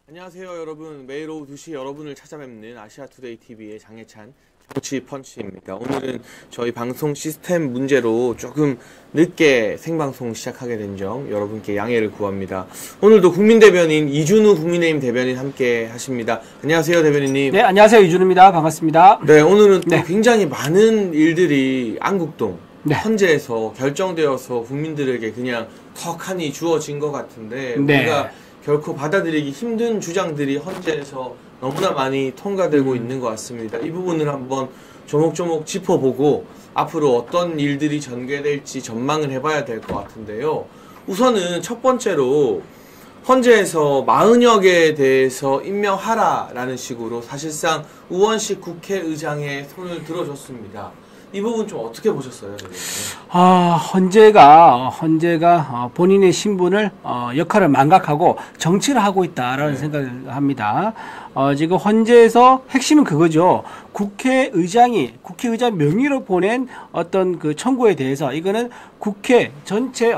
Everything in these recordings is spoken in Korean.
안녕하세요 여러분. 매일 오후 2시 여러분을 찾아뵙는 아시아투데이 TV의 장혜찬 정치 펀치입니다. 오늘은 저희 방송 시스템 문제로 조금 늦게 생방송 시작하게 된 점 여러분께 양해를 구합니다. 오늘도 국민대변인 이준우 국민의힘 대변인 함께 하십니다. 안녕하세요 대변인님. 네, 안녕하세요 이준우입니다. 반갑습니다. 네, 오늘은 또 굉장히 많은 일들이 안국동 헌재에서 결정되어서 국민들에게 그냥 턱하니 주어진 것 같은데 우리가 결코 받아들이기 힘든 주장들이 헌재에서 너무나 많이 통과되고 있는 것 같습니다. 이 부분을 한번 조목조목 짚어보고 앞으로 어떤 일들이 전개될지 전망을 해봐야 될 것 같은데요. 우선은 첫 번째로 헌재에서 40여 대해서 임명하라라는 식으로 사실상 우원식 국회의장의 손을 들어줬습니다. 이 부분 좀 어떻게 보셨어요? 헌재가 본인의 신분을 역할을 망각하고 정치를 하고 있다라는 생각을 합니다. 지금 헌재에서 핵심은 그거죠. 국회의장 명의로 보낸 어떤 그 청구에 대해서 이거는 국회 전체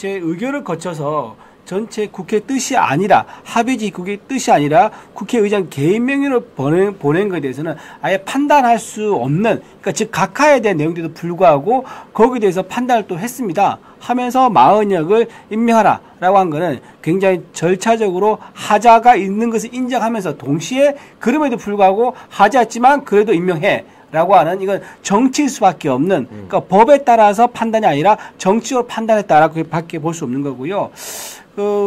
의결을 거쳐서 전체 국회 뜻이 아니라 합의지 국회 뜻이 아니라 국회의장 개인 명의로 보낸 것에 대해서는 아예 판단할 수 없는, 그러니까 즉 각하에 대한 내용들도 불구하고 거기에 대해서 판단을 또 했습니다. 하면서 마은혁을 임명하라라고 한 거는 굉장히 절차적으로 하자가 있는 것을 인정하면서 동시에 그럼에도 불구하고 하자였지만 그래도 임명해. 라고 하는, 이건 정치일 수밖에 없는, 그러니까 법에 따라서 판단이 아니라 정치적으로 판단했다라고 밖에 볼 수 없는 거고요.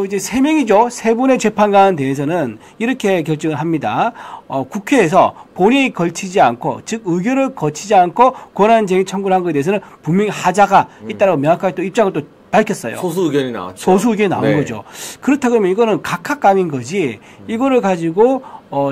이제 세 명이죠. 세 분의 재판관에 대해서는 이렇게 결정을 합니다. 국회에서 본회의 걸치지 않고, 즉 의결을 거치지 않고 권한쟁의 청구를 한 것에 대해서는 분명히 하자가 있다라고 명확하게 또 입장을 또 밝혔어요. 소수 의견이 나왔죠. 소수 의견이 나온 거죠. 그렇다 그러면 이거는 각하감인 거지. 이거를 가지고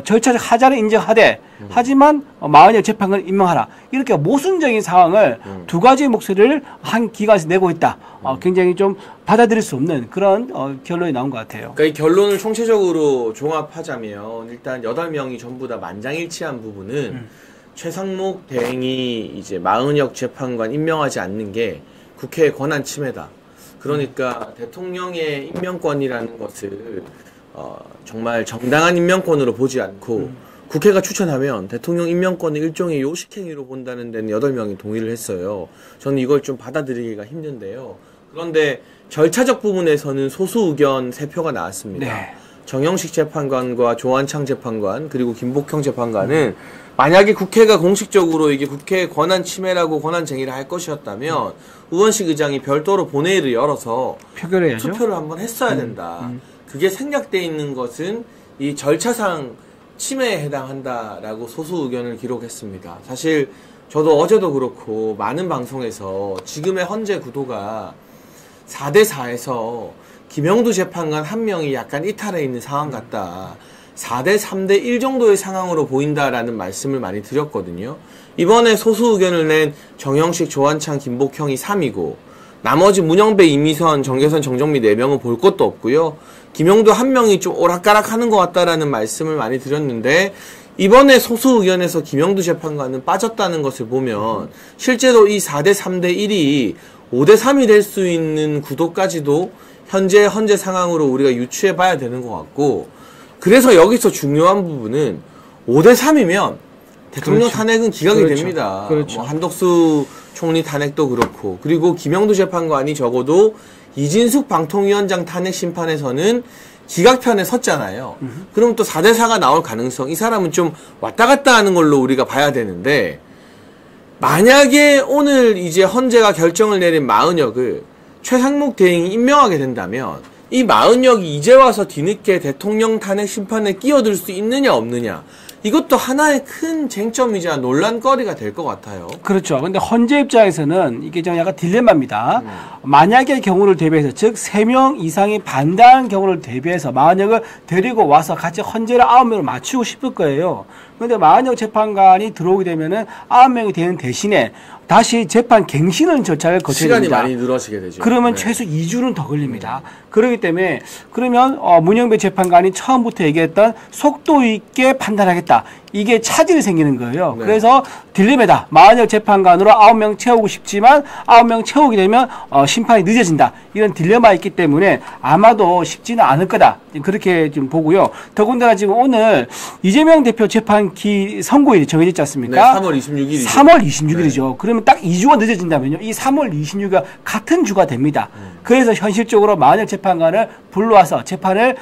절차적 하자를 인정하되 하지만 마은혁 재판관을 임명하라. 이렇게 모순적인 상황을 두 가지의 목소리를 한 기관에서 내고 있다. 굉장히 좀 받아들일 수 없는 그런 결론이 나온 것 같아요. 그러니까 이 결론을 총체적으로 종합하자면 일단 8명이 전부 다 만장일치한 부분은 최상목 대행이 이제 마은혁 재판관 임명하지 않는 게 국회의 권한 침해다. 그러니까 대통령의 임명권이라는 것을 정말 정당한 임명권으로 보지 않고 국회가 추천하면 대통령 임명권을 일종의 요식행위로 본다는 데는 8명이 동의를 했어요. 저는 이걸 좀 받아들이기가 힘든데요. 그런데 절차적 부분에서는 소수 의견 3표가 나왔습니다. 정영식 재판관과 조한창 재판관 그리고 김복형 재판관은 만약에 국회가 공식적으로 이게 국회의 권한 침해라고 권한쟁의를 할 것이었다면 우원식 의장이 별도로 본회의를 열어서 투표를 한번 했어야 된다. 그게 생략되어 있는 것은 이 절차상 침해에 해당한다라고 소수 의견을 기록했습니다. 사실 저도 어제도 그렇고 많은 방송에서 지금의 헌재 구도가 4대4에서 김영두 재판관 1명이 약간 이탈해 있는 상황 같다. 4대 3대 1 정도의 상황으로 보인다라는 말씀을 많이 드렸거든요. 이번에 소수 의견을 낸 정영식, 조한창, 김복형이 3이고 나머지 문영배, 이미선, 정계선, 정정미 4명은 볼 것도 없고요. 김영두 1명이 좀 오락가락하는 것 같다라는 말씀을 많이 드렸는데 이번에 소수 의견에서 김영두 재판관은 빠졌다는 것을 보면 실제로 이 4대 3대 1이 5대 3이 될 수 있는 구도까지도 현재 헌재 상황으로 우리가 유추해 봐야 되는 것 같고, 그래서 여기서 중요한 부분은 5대 3이면 대통령 탄핵은 기각이 됩니다. 뭐 한덕수 총리 탄핵도 그렇고, 그리고 김영두 재판관이 적어도 이진숙 방통위원장 탄핵 심판에서는 기각편에 섰잖아요. 그럼 또 4대 4가 나올 가능성, 이 사람은 좀 왔다 갔다 하는 걸로 우리가 봐야 되는데, 만약에 오늘 이제 헌재가 결정을 내린 마은혁을 최상목 대행이 임명하게 된다면 이 마은혁이 이제 와서 뒤늦게 대통령 탄핵 심판에 끼어들 수 있느냐 없느냐, 이것도 하나의 큰 쟁점이자 논란거리가 될 것 같아요. 그렇죠. 근데 헌재 입장에서는 이게 좀 약간 딜레마입니다. 만약의 경우를 대비해서, 즉 3명 이상이 반대하는 경우를 대비해서 마은혁을 데리고 와서 같이 헌재를 9명으로 맞추고 싶을 거예요. 그런데 마은혁 재판관이 들어오게 되면은 9명이 되는 대신에 다시 재판 갱신하는 절차를 거쳐야 시간이 됩니다. 많이 늘어지게 되죠. 그러면 네. 최소 2주는 더 걸립니다. 그렇기 때문에 그러면 문영배 재판관이 처음부터 얘기했던 속도 있게 판단하겠다. 이게 차질이 생기는 거예요. 네. 그래서 딜레마다. 마흔역 재판관으로 9명 채우고 싶지만 9명 채우게 되면 심판이 늦어진다. 이런 딜레마가 있기 때문에 아마도 쉽지는 않을 거다. 그렇게 좀 보고요. 더군다나 지금 오늘 이재명 대표 재판기 선고일이 정해졌지 않습니까? 네, 3월 26일이죠. 3월 26일이죠. 네. 그러면 딱 2주가 늦어진다면요. 이 3월 26일과 같은 주가 됩니다. 그래서 현실적으로 마흔역 재판관을 불러와서 재판을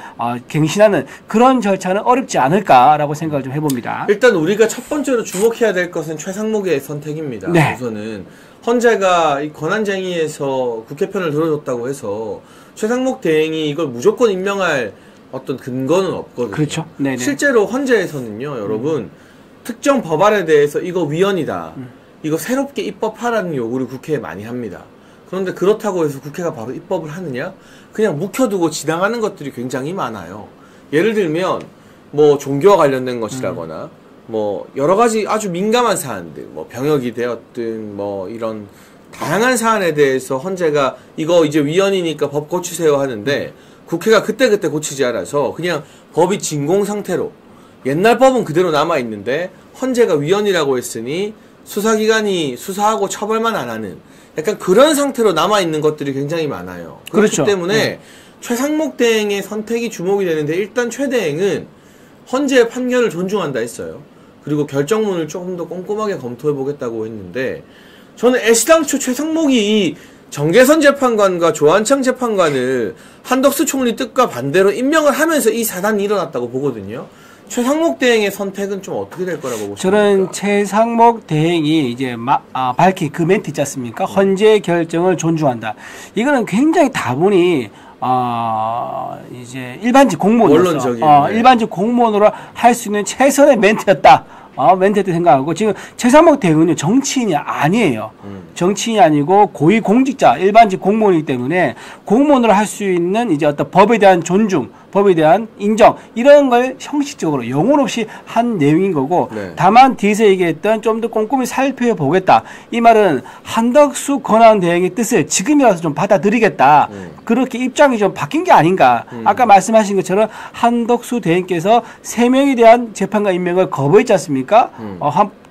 갱신하는 그런 절차는 어렵지 않을까라고 생각을 좀 해봅니다. 일단 우리가 첫 번째로 주목해야 될 것은 최상목의 선택입니다. 네. 우선은 헌재가 이 권한쟁의에서 국회 편을 들어줬다고 해서 최상목 대행이 이걸 무조건 임명할 어떤 근거는 없거든요. 그렇죠. 네네. 실제로 헌재에서는요, 여러분 특정 법안에 대해서 이거 위헌이다, 이거 새롭게 입법하라는 요구를 국회에 많이 합니다. 그런데 그렇다고 해서 국회가 바로 입법을 하느냐? 그냥 묵혀두고 지나가는 것들이 굉장히 많아요. 예를 들면 뭐 종교와 관련된 것이라거나 뭐 여러 가지 아주 민감한 사안들, 뭐 병역이 되었든 뭐 이런 다양한 사안에 대해서 헌재가 이거 이제 위헌이니까 법 고치세요 하는데 국회가 그때그때 고치지 않아서 그냥 법이 진공 상태로 옛날 법은 그대로 남아 있는데 헌재가 위헌이라고 했으니 수사기관이 수사하고 처벌만 안 하는 약간 그런 상태로 남아 있는 것들이 굉장히 많아요. 그렇기 그렇죠. 때문에 최상목 대행의 선택이 주목이 되는데 일단 최 대행은 헌재의 판결을 존중한다 했어요. 그리고 결정문을 조금 더 꼼꼼하게 검토해 보겠다고 했는데 저는 애시당초 최상목이 이 정계선 재판관과 조한창 재판관을 한덕수 총리 뜻과 반대로 임명을 하면서 이 사단이 일어났다고 보거든요. 최상목 대행의 선택은 좀 어떻게 될 거라고 보십니까? 저는 최상목 대행이 이제 밝힌 그 멘트 있지 않습니까? 헌재 결정을 존중한다. 이거는 굉장히 다분히 이제 일반직 공무원으로서 원론적인, 네. 일반직 공무원으로 할 수 있는 최선의 멘트였다. 멘트였다 생각하고 지금 최상목 대행은요 정치인이 아니에요. 정치인이 아니고 고위공직자 일반직 공무원이기 때문에 공무원으로 할 수 있는 이제 어떤 법에 대한 존중, 법에 대한 인정 이런 걸 형식적으로 영혼 없이 한 내용인 거고 네. 다만 뒤에서 얘기했던 좀 더 꼼꼼히 살펴보겠다. 이 말은 한덕수 권한대행의 뜻을 지금이라도 좀 받아들이겠다. 그렇게 입장이 좀 바뀐 게 아닌가. 아까 말씀하신 것처럼 한덕수 대행께서 3명에 대한 재판관 임명을 거부했지 않습니까?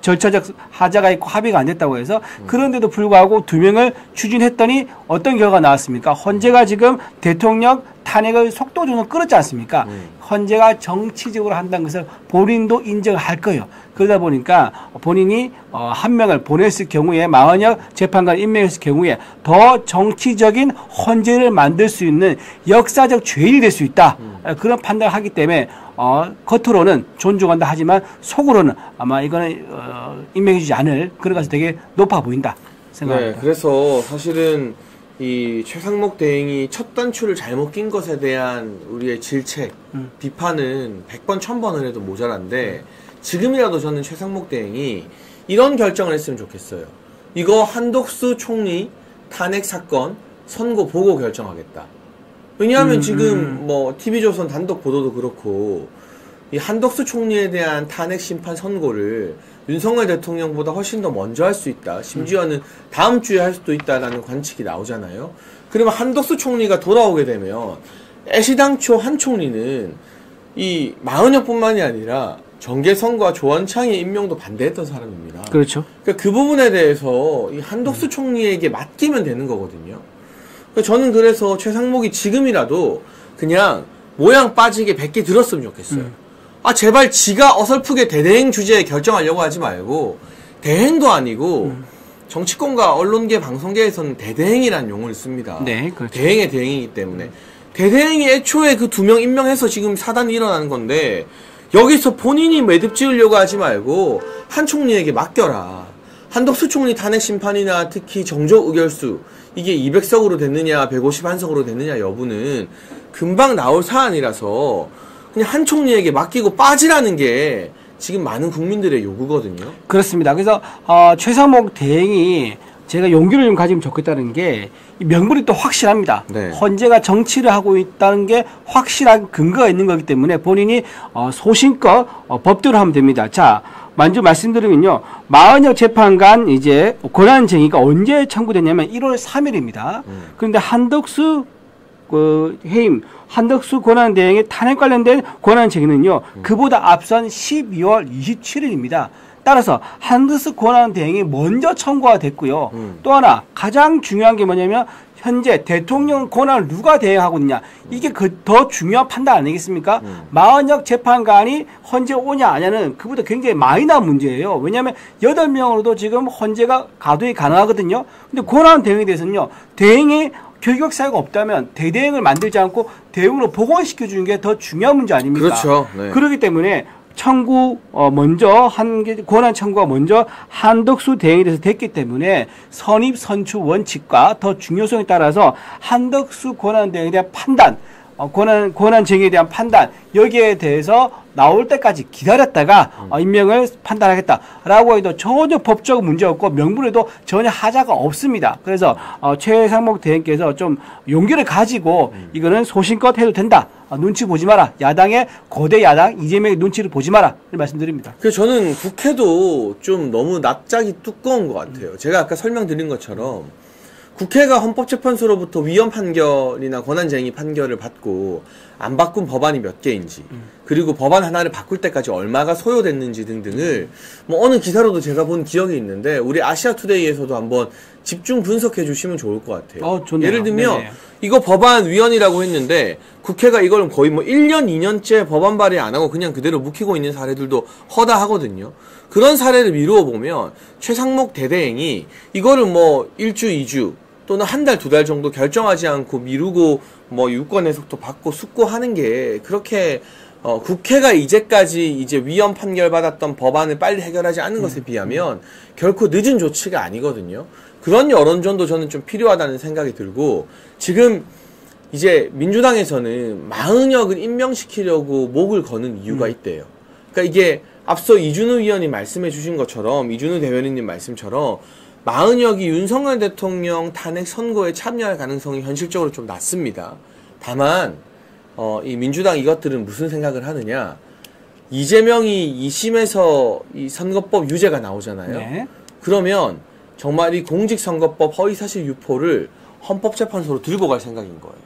절차적 하자가 있고 합의가 안 됐다고 해서 그런데도 불구하고 2명을 추진했더니 어떤 결과가 나왔습니까? 헌재가 지금 대통령 탄핵을 속도적으로 끌었지 않습니까? 헌재가 정치적으로 한다는 것을 본인도 인정할 거예요. 그러다 보니까 본인이 한 명을 보냈을 경우에 마흔역 재판관 임명했을 경우에 더 정치적인 헌재를 만들 수 있는 역사적 죄인이 될 수 있다. 그런 판단을 하기 때문에 겉으로는 존중한다 하지만 속으로는 아마 이거는 임명해주지 않을 그런 가능성이 되게 높아 보인다 생각합니다. 네, 그래서 사실은 이 최상목 대행이 첫 단추를 잘못 낀 것에 대한 우리의 질책, 비판은 100번, 1000번을 해도 모자란데 지금이라도 저는 최상목 대행이 이런 결정을 했으면 좋겠어요. 이거 한덕수 총리 탄핵 사건 선고 보고 결정하겠다. 왜냐하면 지금 뭐 TV조선 단독 보도도 그렇고 이 한덕수 총리에 대한 탄핵 심판 선고를 윤석열 대통령보다 훨씬 더 먼저 할 수 있다. 심지어는 다음 주에 할 수도 있다라는 관측이 나오잖아요. 그러면 한덕수 총리가 돌아오게 되면 애시당초 한 총리는 이 마흔역뿐만이 아니라 정계선과 조원창의 임명도 반대했던 사람입니다. 그렇죠. 그러니까 그 부분에 대해서 이 한덕수 총리에게 맡기면 되는 거거든요. 저는 그래서 최상목이 지금이라도 그냥 모양 빠지게 100개 들었으면 좋겠어요. 제발 지가 어설프게 대대행 주제에 결정하려고 하지 말고 대행도 아니고 정치권과 언론계 방송계에서는 대대행이라는 용어를 씁니다. 네, 그렇죠. 대행의 대행이기 때문에 대대행이 애초에 그 2명 임명해서 지금 사단이 일어나는 건데 여기서 본인이 매듭 지으려고 하지 말고 한 총리에게 맡겨라. 한덕수 총리 탄핵 심판이나 특히 정적 의결수 이게 200석으로 됐느냐 151석으로 됐느냐 여부는 금방 나올 사안이라서 그냥 한 총리에게 맡기고 빠지라는 게 지금 많은 국민들의 요구거든요. 그렇습니다. 그래서 최상목 대행이 제가 용기를 좀 가지면 좋겠다는 게 명분이 또 확실합니다. 네. 헌재가 정치를 하고 있다는 게 확실한 근거가 있는 거기 때문에 본인이 소신껏 법대로 하면 됩니다. 자, 먼저 말씀드리면요. 마은혁 재판관 이제 권한쟁의가 언제 청구됐냐면 1월 3일입니다. 그런데 한덕수 해임, 한덕수 권한대행의 탄핵 관련된 권한쟁의는요. 그보다 앞선 12월 27일입니다. 따라서 한덕수 권한대행이 먼저 청구가 됐고요. 또 하나 가장 중요한 게 뭐냐면 현재 대통령 권한을 누가 대행하고 있냐. 이게 더 중요한 판단 아니겠습니까? 마은혁 재판관이 헌재 오냐 아냐는 그보다 굉장히 마이너한 문제예요. 왜냐하면 8명으로도 지금 헌재가 가동이 가능하거든요. 근데 권한 대행에 대해서는요. 대행이 결격 사유가 없다면 대대행을 만들지 않고 대응으로 복원시켜 주는 게 더 중요한 문제 아닙니까? 그렇죠. 네. 그렇기 때문에 청구 먼저 권한 청구가 먼저 한덕수 대행에 대해서 됐기 때문에 선입 선출 원칙과 더 중요성에 따라서 한덕수 권한 대행에 대한 판단, 권한 쟁의에 대한 판단 여기에 대해서 나올 때까지 기다렸다가 임명을 판단하겠다라고 해도 전혀 법적 문제 없고 명분에도 전혀 하자가 없습니다. 그래서 최상목 대행께서 좀 용기를 가지고 이거는 소신껏 해도 된다. 눈치 보지 마라. 야당의 거대 야당 이재명의 눈치를 보지 마라. 말씀드립니다. 그래서 저는 국회도 좀 너무 납작이 두꺼운 것 같아요. 제가 아까 설명드린 것처럼 국회가 헌법재판소로부터 위헌 판결이나 권한쟁의 판결을 받고 안 바꾼 법안이 몇 개인지 그리고 법안 하나를 바꿀 때까지 얼마가 소요됐는지 등등을 뭐 어느 기사로도 제가 본 기억이 있는데 우리 아시아투데이에서도 한번 집중 분석해 주시면 좋을 것 같아요. 예를 들면 네네. 이거 법안 위헌이라고 했는데 국회가 이걸 거의 뭐 1년, 2년째 법안 발의 안 하고 그냥 그대로 묵히고 있는 사례들도 허다하거든요. 그런 사례를 미루어 보면 최상목 대대행이 이거를 뭐 1주, 2주 또는 한 달, 2달 정도 결정하지 않고 미루고 뭐 유권 해석도 받고 숙고하는 게 그렇게 국회가 이제까지 이제 위헌 판결 받았던 법안을 빨리 해결하지 않는 것에 비하면 결코 늦은 조치가 아니거든요. 그런 여론전도 저는 좀 필요하다는 생각이 들고 지금 이제 민주당에서는 마은혁을 임명시키려고 목을 거는 이유가 있대요. 그러니까 이게 앞서 이준우 위원이 말씀해 주신 것처럼 이준우 대변인님 말씀처럼 마은혁이 윤석열 대통령 탄핵 선거에 참여할 가능성이 현실적으로 좀 낮습니다. 다만 이 민주당 이것들은 무슨 생각을 하느냐. 이재명이 2심에서 이 선거법 유죄가 나오잖아요. 네. 그러면 정말 이 공직선거법 허위사실 유포를 헌법재판소로 들고 갈 생각인 거예요.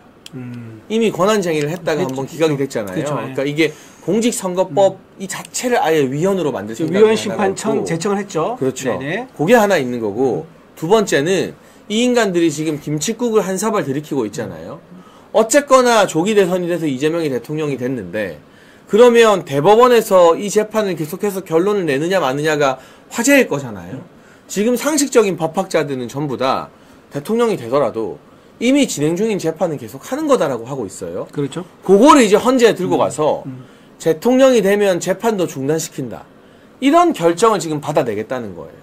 이미 권한쟁의를 했다가 한번 기각이 됐잖아요. 그렇죠. 그러니까 이게 공직선거법 이 자체를 아예 위헌으로 만들 생각이 위헌 심판청 제청을 했죠. 그렇죠. 네네. 그게 하나 있는 거고 두 번째는 이 인간들이 지금 김칫국을 한 사발 들이키고 있잖아요. 어쨌거나 조기 대선이 돼서 이재명이 대통령이 됐는데 그러면 대법원에서 이 재판을 계속해서 결론을 내느냐 마느냐가 화제일 거잖아요. 지금 상식적인 법학자들은 전부 다 대통령이 되더라도 이미 진행 중인 재판은 계속 하는 거다라고 하고 있어요. 그렇죠. 그거를 이제 헌재에 들고 가서 대통령이 되면 재판도 중단시킨다. 이런 결정을 지금 받아내겠다는 거예요.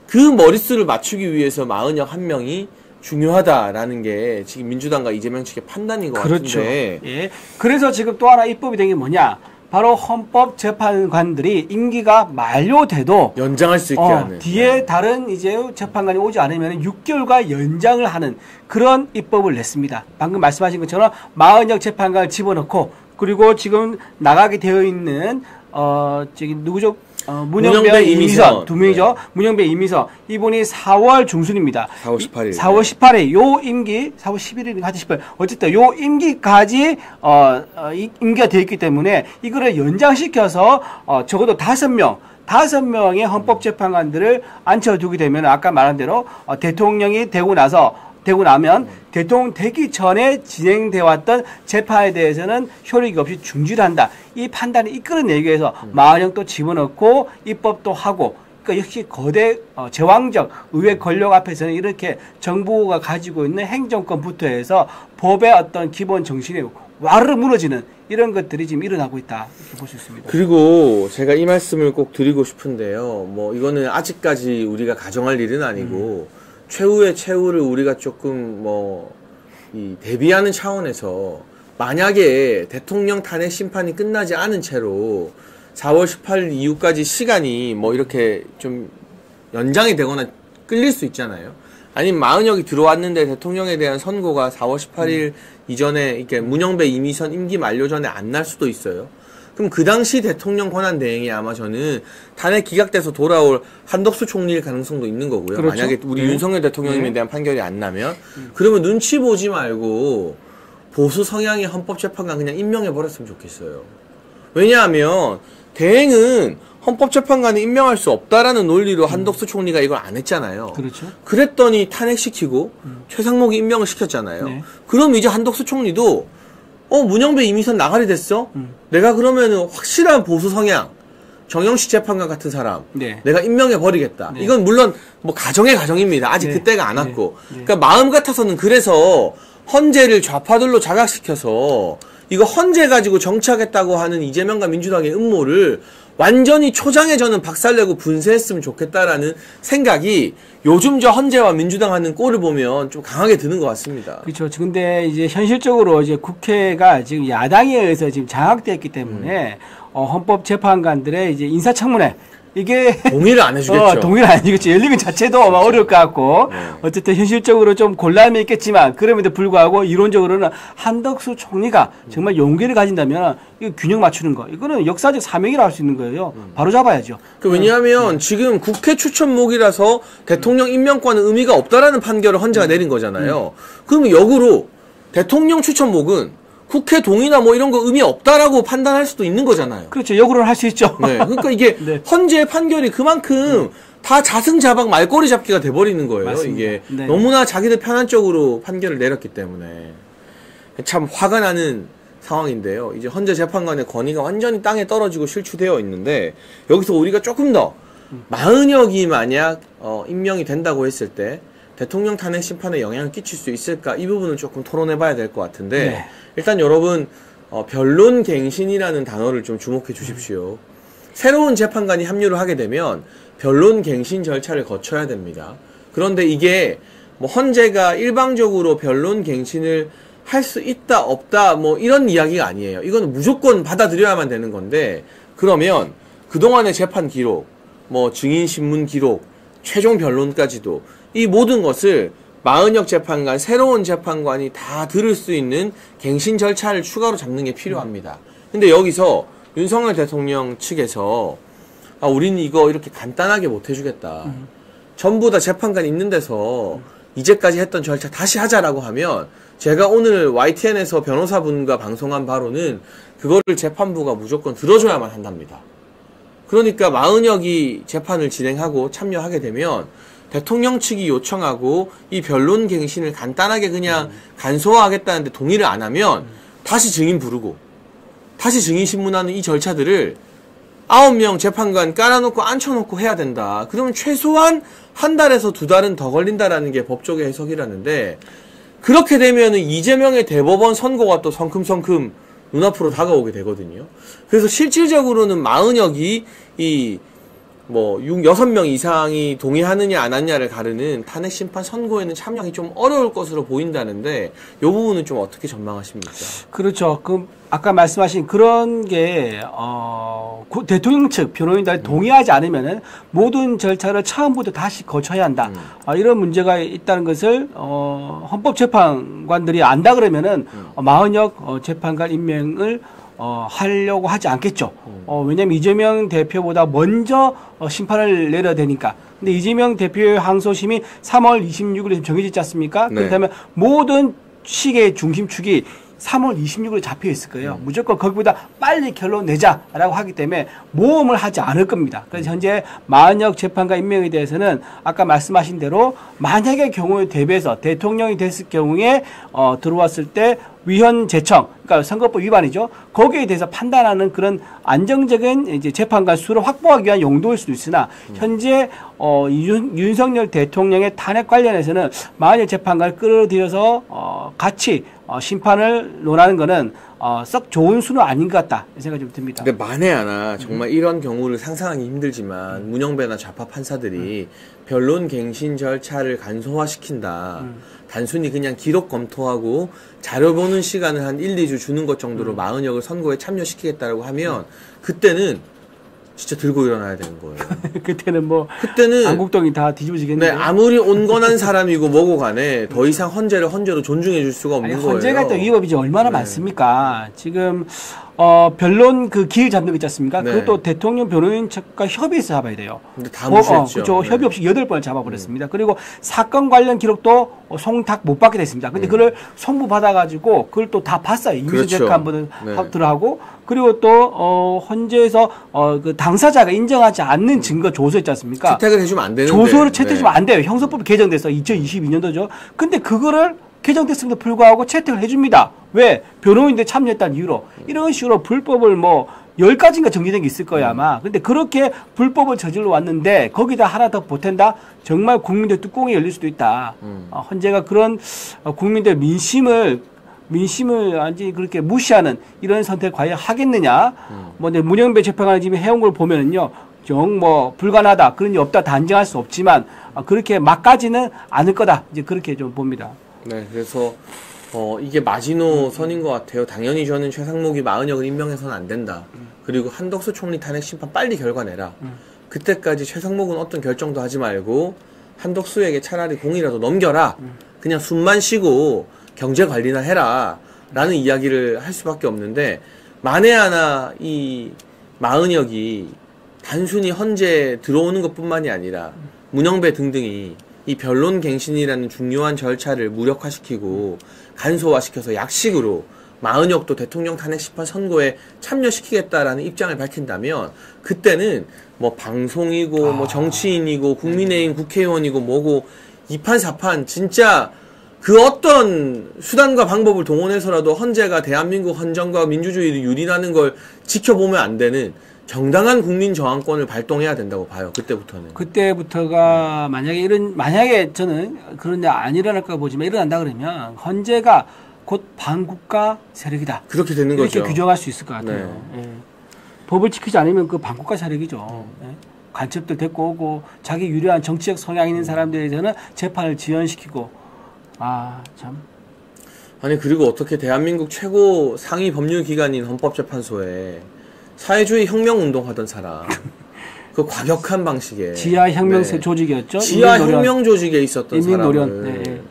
그 머릿수를 맞추기 위해서 마은혁 한 명이 중요하다라는 게 지금 민주당과 이재명 측의 판단인 것 그렇죠. 같은데. 예. 그래서 지금 또 하나 입법이 된 게 뭐냐? 바로 헌법재판관들이 임기가 만료돼도 연장할 수 있게 하는. 뒤에 다른 이제 재판관이 오지 않으면 6개월간 연장을 하는 그런 입법을 냈습니다. 방금 말씀하신 것처럼 마은혁 재판관을 집어넣고 그리고 지금 나가게 되어 있는 저기 누구죠? 문영배, 이미선 두 명이죠. 네. 문영배, 이미선 이분이 4월 중순입니다. 4월 18일. 4월 18일 요 임기 4월 11일인가 하지 싶어요. 어쨌든 요 임기까지 임기가 되어 있기 때문에 이거를 연장시켜서 적어도 5명의 헌법재판관들을 앉혀두게 되면 아까 말한 대로 대통령이 되고 나면 대통령 되기 전에 진행되어 왔던 재판에 대해서는 효력이 없이 중지를 한다. 이 판단을 이끌어내기 위해서 마은혁도 집어넣고 입법도 하고 그러니까 역시 거대 제왕적 의회 권력 앞에서는 이렇게 정부가 가지고 있는 행정권부터 해서 법의 어떤 기본 정신이 와르르 무너지는 이런 것들이 지금 일어나고 있다 이렇게 볼 수 있습니다. 그리고 제가 이 말씀을 꼭 드리고 싶은데요. 뭐 이거는 아직까지 우리가 가정할 일은 아니고 최후의 최후를 우리가 조금 대비하는 차원에서 만약에 대통령 탄핵 심판이 끝나지 않은 채로 4월 18일 이후까지 시간이 이렇게 좀 연장이 되거나 끌릴 수 있잖아요. 아니면 마은혁이 들어왔는데 대통령에 대한 선고가 4월 18일 이전에 이렇게 문영배, 이미선 임기 만료 전에 안 날 수도 있어요. 그럼 그 당시 대통령 권한 대행이 아마 저는 탄핵 기각돼서 돌아올 한덕수 총리일 가능성도 있는 거고요. 그렇죠. 만약에 우리 윤석열 대통령님에 대한 판결이 안 나면 그러면 눈치 보지 말고 보수 성향의 헌법재판관 그냥 임명해 버렸으면 좋겠어요. 왜냐하면 대행은 헌법재판관을 임명할 수 없다라는 논리로 한덕수 총리가 이걸 안 했잖아요. 그렇죠. 그랬더니 탄핵시키고 최상목이 임명을 시켰잖아요. 네. 그럼 이제 한덕수 총리도 문영배 이미선 나가리 됐어? 내가 그러면은 확실한 보수 성향 정영식 재판관 같은 사람 네. 내가 임명해 버리겠다. 네. 이건 물론 뭐 가정의 가정입니다. 아직 네. 그때가 안 왔고. 네. 그러니까 마음 같아서는 그래서 헌재를 좌파들로 자각시켜서 이거 헌재 가지고 정치하겠다고 하는 이재명과 민주당의 음모를 완전히 초장에 저는 박살내고 분쇄했으면 좋겠다라는 생각이 요즘 저 헌재와 민주당 하는 꼴을 보면 좀 강하게 드는 것 같습니다. 그렇죠. 근데 이제 현실적으로 이제 국회가 지금 야당에 의해서 지금 장악됐기 때문에 헌법재판관들의 이제 인사청문회 이게 동의를 안 해주겠죠. 동의를 안 해주겠죠. 열리는 것 자체도 아마 어려울 것 같고 어쨌든 현실적으로 좀 곤란함이 있겠지만 그럼에도 불구하고 이론적으로는 한덕수 총리가 정말 용기를 가진다면 이거 균형 맞추는 거 이거는 역사적 사명이라 할 수 있는 거예요. 바로 잡아야죠. 왜냐하면 지금 국회 추천목이라서 대통령 임명권은 의미가 없다라는 판결을 헌재가 내린 거잖아요. 그러면 역으로 대통령 추천목은 국회 동의나 뭐 이런 거 의미 없다라고 판단할 수도 있는 거잖아요. 그렇죠. 역으로는 할 수 있죠. 네. 그러니까 이게 네. 헌재의 판결이 그만큼 다 자승자박 말꼬리 잡기가 돼버리는 거예요. 맞습니다. 이게 네. 너무나 자기들 편한 쪽으로 판결을 내렸기 때문에 참 화가 나는 상황인데요. 이제 헌재 재판관의 권위가 완전히 땅에 떨어지고 실추되어 있는데 여기서 우리가 조금 더 마은혁이 만약 임명이 된다고 했을 때 대통령 탄핵 심판에 영향을 끼칠 수 있을까 이 부분은 조금 토론해봐야 될 것 같은데 네. 일단 여러분 변론갱신이라는 단어를 좀 주목해 주십시오. 새로운 재판관이 합류를 하게 되면 변론갱신 절차를 거쳐야 됩니다. 그런데 이게 뭐 헌재가 일방적으로 변론갱신을 할 수 있다 없다 뭐 이런 이야기가 아니에요. 이건 무조건 받아들여야만 되는 건데 그러면 그동안의 재판 기록 뭐 증인 신문 기록 최종 변론까지도 이 모든 것을 마은혁 재판관, 새로운 재판관이 다 들을 수 있는 갱신 절차를 추가로 잡는 게 필요합니다. 근데 여기서 윤석열 대통령 측에서 우리는 이거 이렇게 간단하게 못 해주겠다. 전부 다 재판관 있는 데서 이제까지 했던 절차 다시 하자라고 하면 제가 오늘 YTN에서 변호사분과 방송한 바로는 그거를 재판부가 무조건 들어줘야만 한답니다. 그러니까 마은혁이 재판을 진행하고 참여하게 되면 대통령 측이 요청하고 이 변론갱신을 간단하게 그냥 간소화하겠다는데 동의를 안 하면 다시 증인 부르고 다시 증인 신문하는 이 절차들을 9명 재판관 깔아놓고 앉혀놓고 해야 된다. 그러면 최소한 한 달에서 2달은 더 걸린다라는 게 법조계 해석이라는데 그렇게 되면은 이재명의 대법원 선고가 또 성큼성큼 눈앞으로 다가오게 되거든요. 그래서 실질적으로는 마은혁이 이 뭐 6명 이상이 동의하느냐 안 하느냐를 가르는 탄핵 심판 선고에는 참여하기 좀 어려울 것으로 보인다는데 이 부분은 좀 어떻게 전망하십니까? 그렇죠. 그 아까 말씀하신 그런 게 대통령 측 변호인단이 동의하지 않으면은 모든 절차를 처음부터 다시 거쳐야 한다. 이런 문제가 있다는 것을 헌법재판관들이 안다 그러면은 마은혁 재판관 임명을 하려고 하지 않겠죠. 왜냐면 이재명 대표보다 먼저 심판을 내려야 되니까. 근데 이재명 대표의 항소심이 3월 26일에 정해졌지 않습니까? 네. 그렇다면 모든 시계의 중심축이 3월 26일에 잡혀 있을 거예요. 무조건 거기보다 빨리 결론 내자라고 하기 때문에 모험을 하지 않을 겁니다. 그래서 현재 마은혁 재판관 임명에 대해서는 아까 말씀하신 대로 만약의 경우에 대비해서 대통령이 됐을 경우에 들어왔을 때 위헌 제청, 그러니까 선거법 위반이죠. 거기에 대해서 판단하는 그런 안정적인 이제 재판관 수를 확보하기 위한 용도일 수도 있으나 현재 윤석열 대통령의 탄핵 관련해서는 마은혁 재판관을 끌어들여서 같이 심판을 논하는 거는 썩 좋은 수는 아닌 것 같다 이 생각이 좀 듭니다. 근데 만에 하나 정말 이런 경우를 상상하기 힘들지만 문영배나 좌파 판사들이 변론갱신 절차를 간소화시킨다. 단순히 그냥 기록 검토하고 자료 보는 시간을 한 1, 2주 주는 것 정도로 마은혁을 선고에 참여시키겠다라고 하면 그때는 진짜 들고 일어나야 되는 거예요. 그때는 그때는 안국동이 다 뒤집어지겠는데. 네, 아무리 온건한 사람이고 뭐고 간에 더 이상 헌재를 헌재로 존중해 줄 수가 없는 거예요. 헌재가 또 위법이 얼마나 많습니까? 지금 변론 그 기일 잡는 거 있지 않습니까? 네. 그것도 대통령 변호인 측과 협의해서 잡아야 돼요. 근데 다 무시했죠. 그렇죠. 네. 협의 없이 8번을 잡아버렸습니다. 그리고 사건 관련 기록도 송탁 못 받게 됐습니다. 근데 그걸 송부받아가지고 그걸 또 다 봤어요. 이미지 그렇죠. 체크 한번 네. 들어가고 그리고 또 헌재에서 그 당사자가 인정하지 않는 증거 조서 있지 않습니까? 채택을 해주면 안 되는데. 조서를 채택해주면 안 돼요. 형사법이 개정돼서 2022년도죠. 근데 그거를 개정됐음에도 불구하고 채택을 해줍니다. 왜? 변호인들 참여했다는 이유로. 이런 식으로 불법을 뭐 10가지인가 정리된 게 있을 거야 아마. 근데 그렇게 불법을 저질러 왔는데 거기다 하나 더 보탠다? 정말 국민들 뚜껑이 열릴 수도 있다. 헌재가 그런 국민들 민심을 완전히 그렇게 무시하는 이런 선택을 과연 하겠느냐. 뭐 문영배 재판관이 지금 해온 걸 보면은요. 정 뭐 불가능하다. 그런 일 없다. 단정할 수 없지만 그렇게 막까지는 않을 거다. 이제 그렇게 좀 봅니다. 네, 그래서 이게 마지노선인 것 같아요. 당연히 저는 최상목이 마은혁을 임명해서는 안 된다. 그리고 한덕수 총리 탄핵 심판 빨리 결과 내라. 그때까지 최상목은 어떤 결정도 하지 말고 한덕수에게 차라리 공이라도 넘겨라. 그냥 숨만 쉬고 경제 관리나 해라. 라는 이야기를 할 수밖에 없는데 만에 하나 이 마은혁이 단순히 헌재 들어오는 것뿐만이 아니라 문영배 등등이 이 변론갱신이라는 중요한 절차를 무력화시키고 간소화시켜서 약식으로 마은혁도 대통령 탄핵 심판 선고에 참여시키겠다라는 입장을 밝힌다면 그때는 뭐 방송이고 뭐 정치인이고 국민의힘 국회의원이고 뭐고 이판사판 진짜 그 어떤 수단과 방법을 동원해서라도 헌재가 대한민국 헌정과 민주주의를 유린하는 걸 지켜보면 안 되는 정당한 국민 저항권을 발동해야 된다고 봐요. 그때부터는. 그때부터가 만약에 저는 그런 일 안 일어날까 보지만 일어난다 그러면 헌재가 곧 반국가 세력이다. 그렇게 되는 이렇게 거죠. 규정할 수 있을 것 같아요. 네. 예. 법을 지키지 않으면 그 반국가 세력이죠. 예. 간첩들 데리고 오고 자기 유리한 정치적 성향 있는 사람들에 대해서는 재판을 지연시키고 참. 아니 그리고 어떻게 대한민국 최고 상위 법률기관인 헌법재판소에 사회주의 혁명운동 하던 사람 그 과격한 방식에 지하혁명 조직이었죠. 지하혁명 조직에 있었던 인민노련. 사람을 네.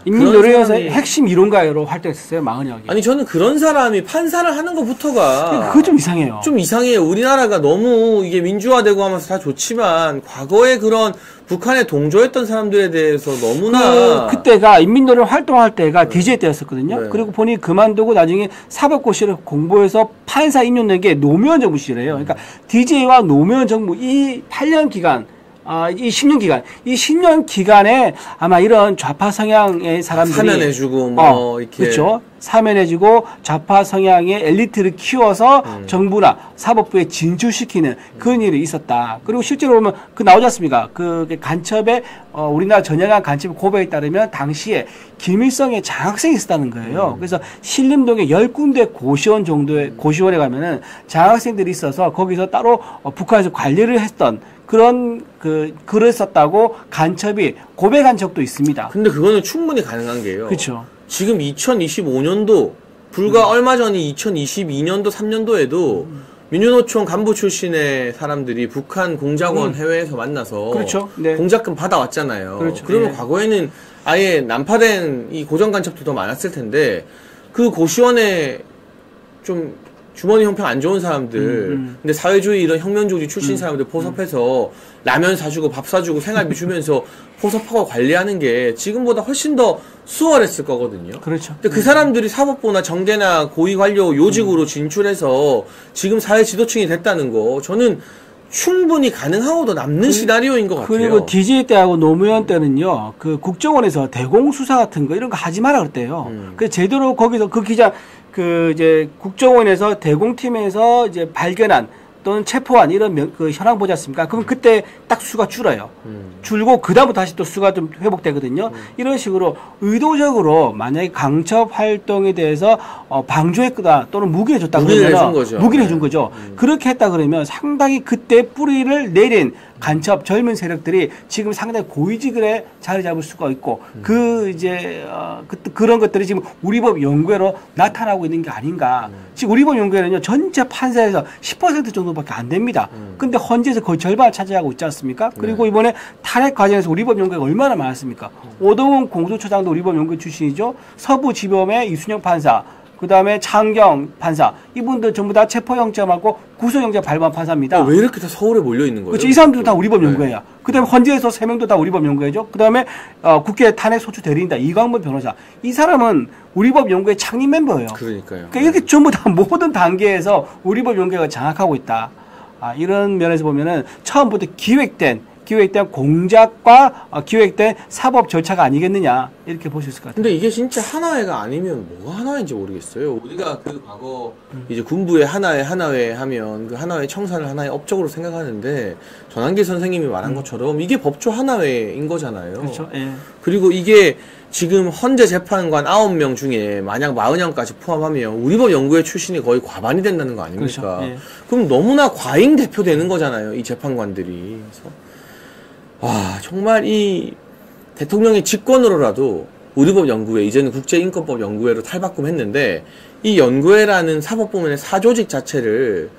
인민노련에서 사람이... 핵심 이론가로 활동했었어요. 마은혁이. 아니 저는 그런 사람이 판사를 하는 것부터가 그거 좀 이상해요. 좀 이상해요. 우리나라가 너무 이게 민주화되고 하면서 다 좋지만 과거에 그런 북한에 동조했던 사람들에 대해서 너무나 그때가 인민노련 활동할 때가 DJ 때였었거든요. 네. 그리고 본인이 그만두고 나중에 사법고시를 공부해서 판사 임용 낸 게 노무현 정부 시절이에요. 그러니까 DJ와 노무현 정부 이 8년 기간 이 10년 기간, 이 10년 기간에 아마 이런 좌파 성향의 사람들이 사면해주고 뭐 이렇게 그렇죠. 사면해주고 좌파 성향의 엘리트를 키워서 정부나 사법부에 진출시키는 그런 일이 있었다. 그리고 실제로 보면 그 나오지 않습니까? 그 간첩에 우리나라 전역한 간첩의 고백에 따르면 당시에 김일성의 장학생이 있었다는 거예요. 그래서 신림동에 10군데 고시원 정도의 고시원에 가면은 장학생들이 있어서 거기서 따로 북한에서 관리를 했던 그런 그랬었다고 간첩이 고백한 적도 있습니다. 근데 그거는 충분히 가능한 게요. 그렇죠. 지금 2025년도 불과 얼마 전이 2022년도 3년도에도 민주노총 간부 출신의 사람들이 북한 공작원 해외에서 만나서 그렇죠. 네. 공작금 받아왔잖아요. 그렇죠. 그러면 네. 과거에는 아예 난파된 이 고정 간첩도 더 많았을 텐데 그 고시원에 좀 주머니 형편 안 좋은 사람들, 근데 사회주의 이런 혁명조직 출신 사람들 포섭해서 라면 사주고 밥 사주고 생활비 주면서 포섭하고 관리하는 게 지금보다 훨씬 더 수월했을 거거든요. 그렇죠. 근데 그 사람들이 사법부나 정계나 고위관료 요직으로 진출해서 지금 사회 지도층이 됐다는 거, 저는 충분히 가능하고도 남는 시나리오인 것 같아요. 그리고 DJ 때하고 노무현 때는요, 그 국정원에서 대공수사 같은 거 이런 거 하지 마라 그랬대요. 그래서 제대로 거기서 그 기자, 이제 국정원에서 대공팀에서 이제 발견한 또는 체포한 이런 그 현황 보지 않습니까? 그럼 그때 딱 수가 줄어요. 줄고 그다음부터 다시 또 수가 좀 회복되거든요. 이런 식으로 의도적으로 만약에 강첩 활동에 대해서 방조했거나 또는 무기를 줬다 무기를 그러면 해준 거죠. 무기를 해준 거죠. 그렇게 했다 그러면 상당히 그때 뿌리를 내린 간첩 젊은 세력들이 지금 상당히 고위직에 자리 잡을 수가 있고 그런 것들이 지금 우리법 연구회로 나타나고 있는 게 아닌가. 지금 우리법 연구회는요 전체 판사에서 10% 정도밖에 안 됩니다. 근데 헌재에서 거의 절반을 차지하고 있지 않습니까? 그리고 이번에 탄핵 과정에서 우리법 연구회가 얼마나 많았습니까? 오동훈 공수처장도 우리법 연구회 출신이죠. 서부지법의 이순영 판사, 그 다음에 창경 판사, 이분들 전부 다 체포영장하고 구속영장 발부한 판사입니다. 왜 이렇게 다 서울에 몰려 있는 거예요? 그렇죠. 이 사람들도 다 우리법 연구회야. 그 다음에 헌재에서 3명도 다 우리법 연구회죠. 그 다음에 국회 탄핵 소추 대리인다. 이광문 변호사. 이 사람은 우리법 연구회 창립 멤버예요. 그러니까요. 그러니까 이렇게 전부 다 모든 단계에서 우리법 연구회가 장악하고 있다. 이런 면에서 보면은 처음부터 기획된 공작과 기획된 사법 절차가 아니겠느냐 이렇게 볼 수 있을 것 같아요. 근데 이게 진짜 하나회가 아니면 뭐가 하나회인지 모르겠어요. 우리가 그 과거 이제 군부의 하나회 하면 그 하나회 청산을 하나의 업적으로 생각하는데 전한길 선생님이 말한 것처럼 이게 법조 하나회인 거잖아요. 그렇죠. 예. 그리고 이게 지금 헌재 재판관 9명 중에 만약 40명까지 포함하면 우리법 연구회 출신이 거의 과반이 된다는 거 아닙니까? 그렇죠. 예. 그럼 너무나 과잉 대표되는 거잖아요. 이 재판관들이. 그래서 정말 이 대통령의 직권으로라도 우리법 연구회, 이제는 국제인권법 연구회로 탈바꿈했는데 이 연구회라는 사법부문의 사조직 자체를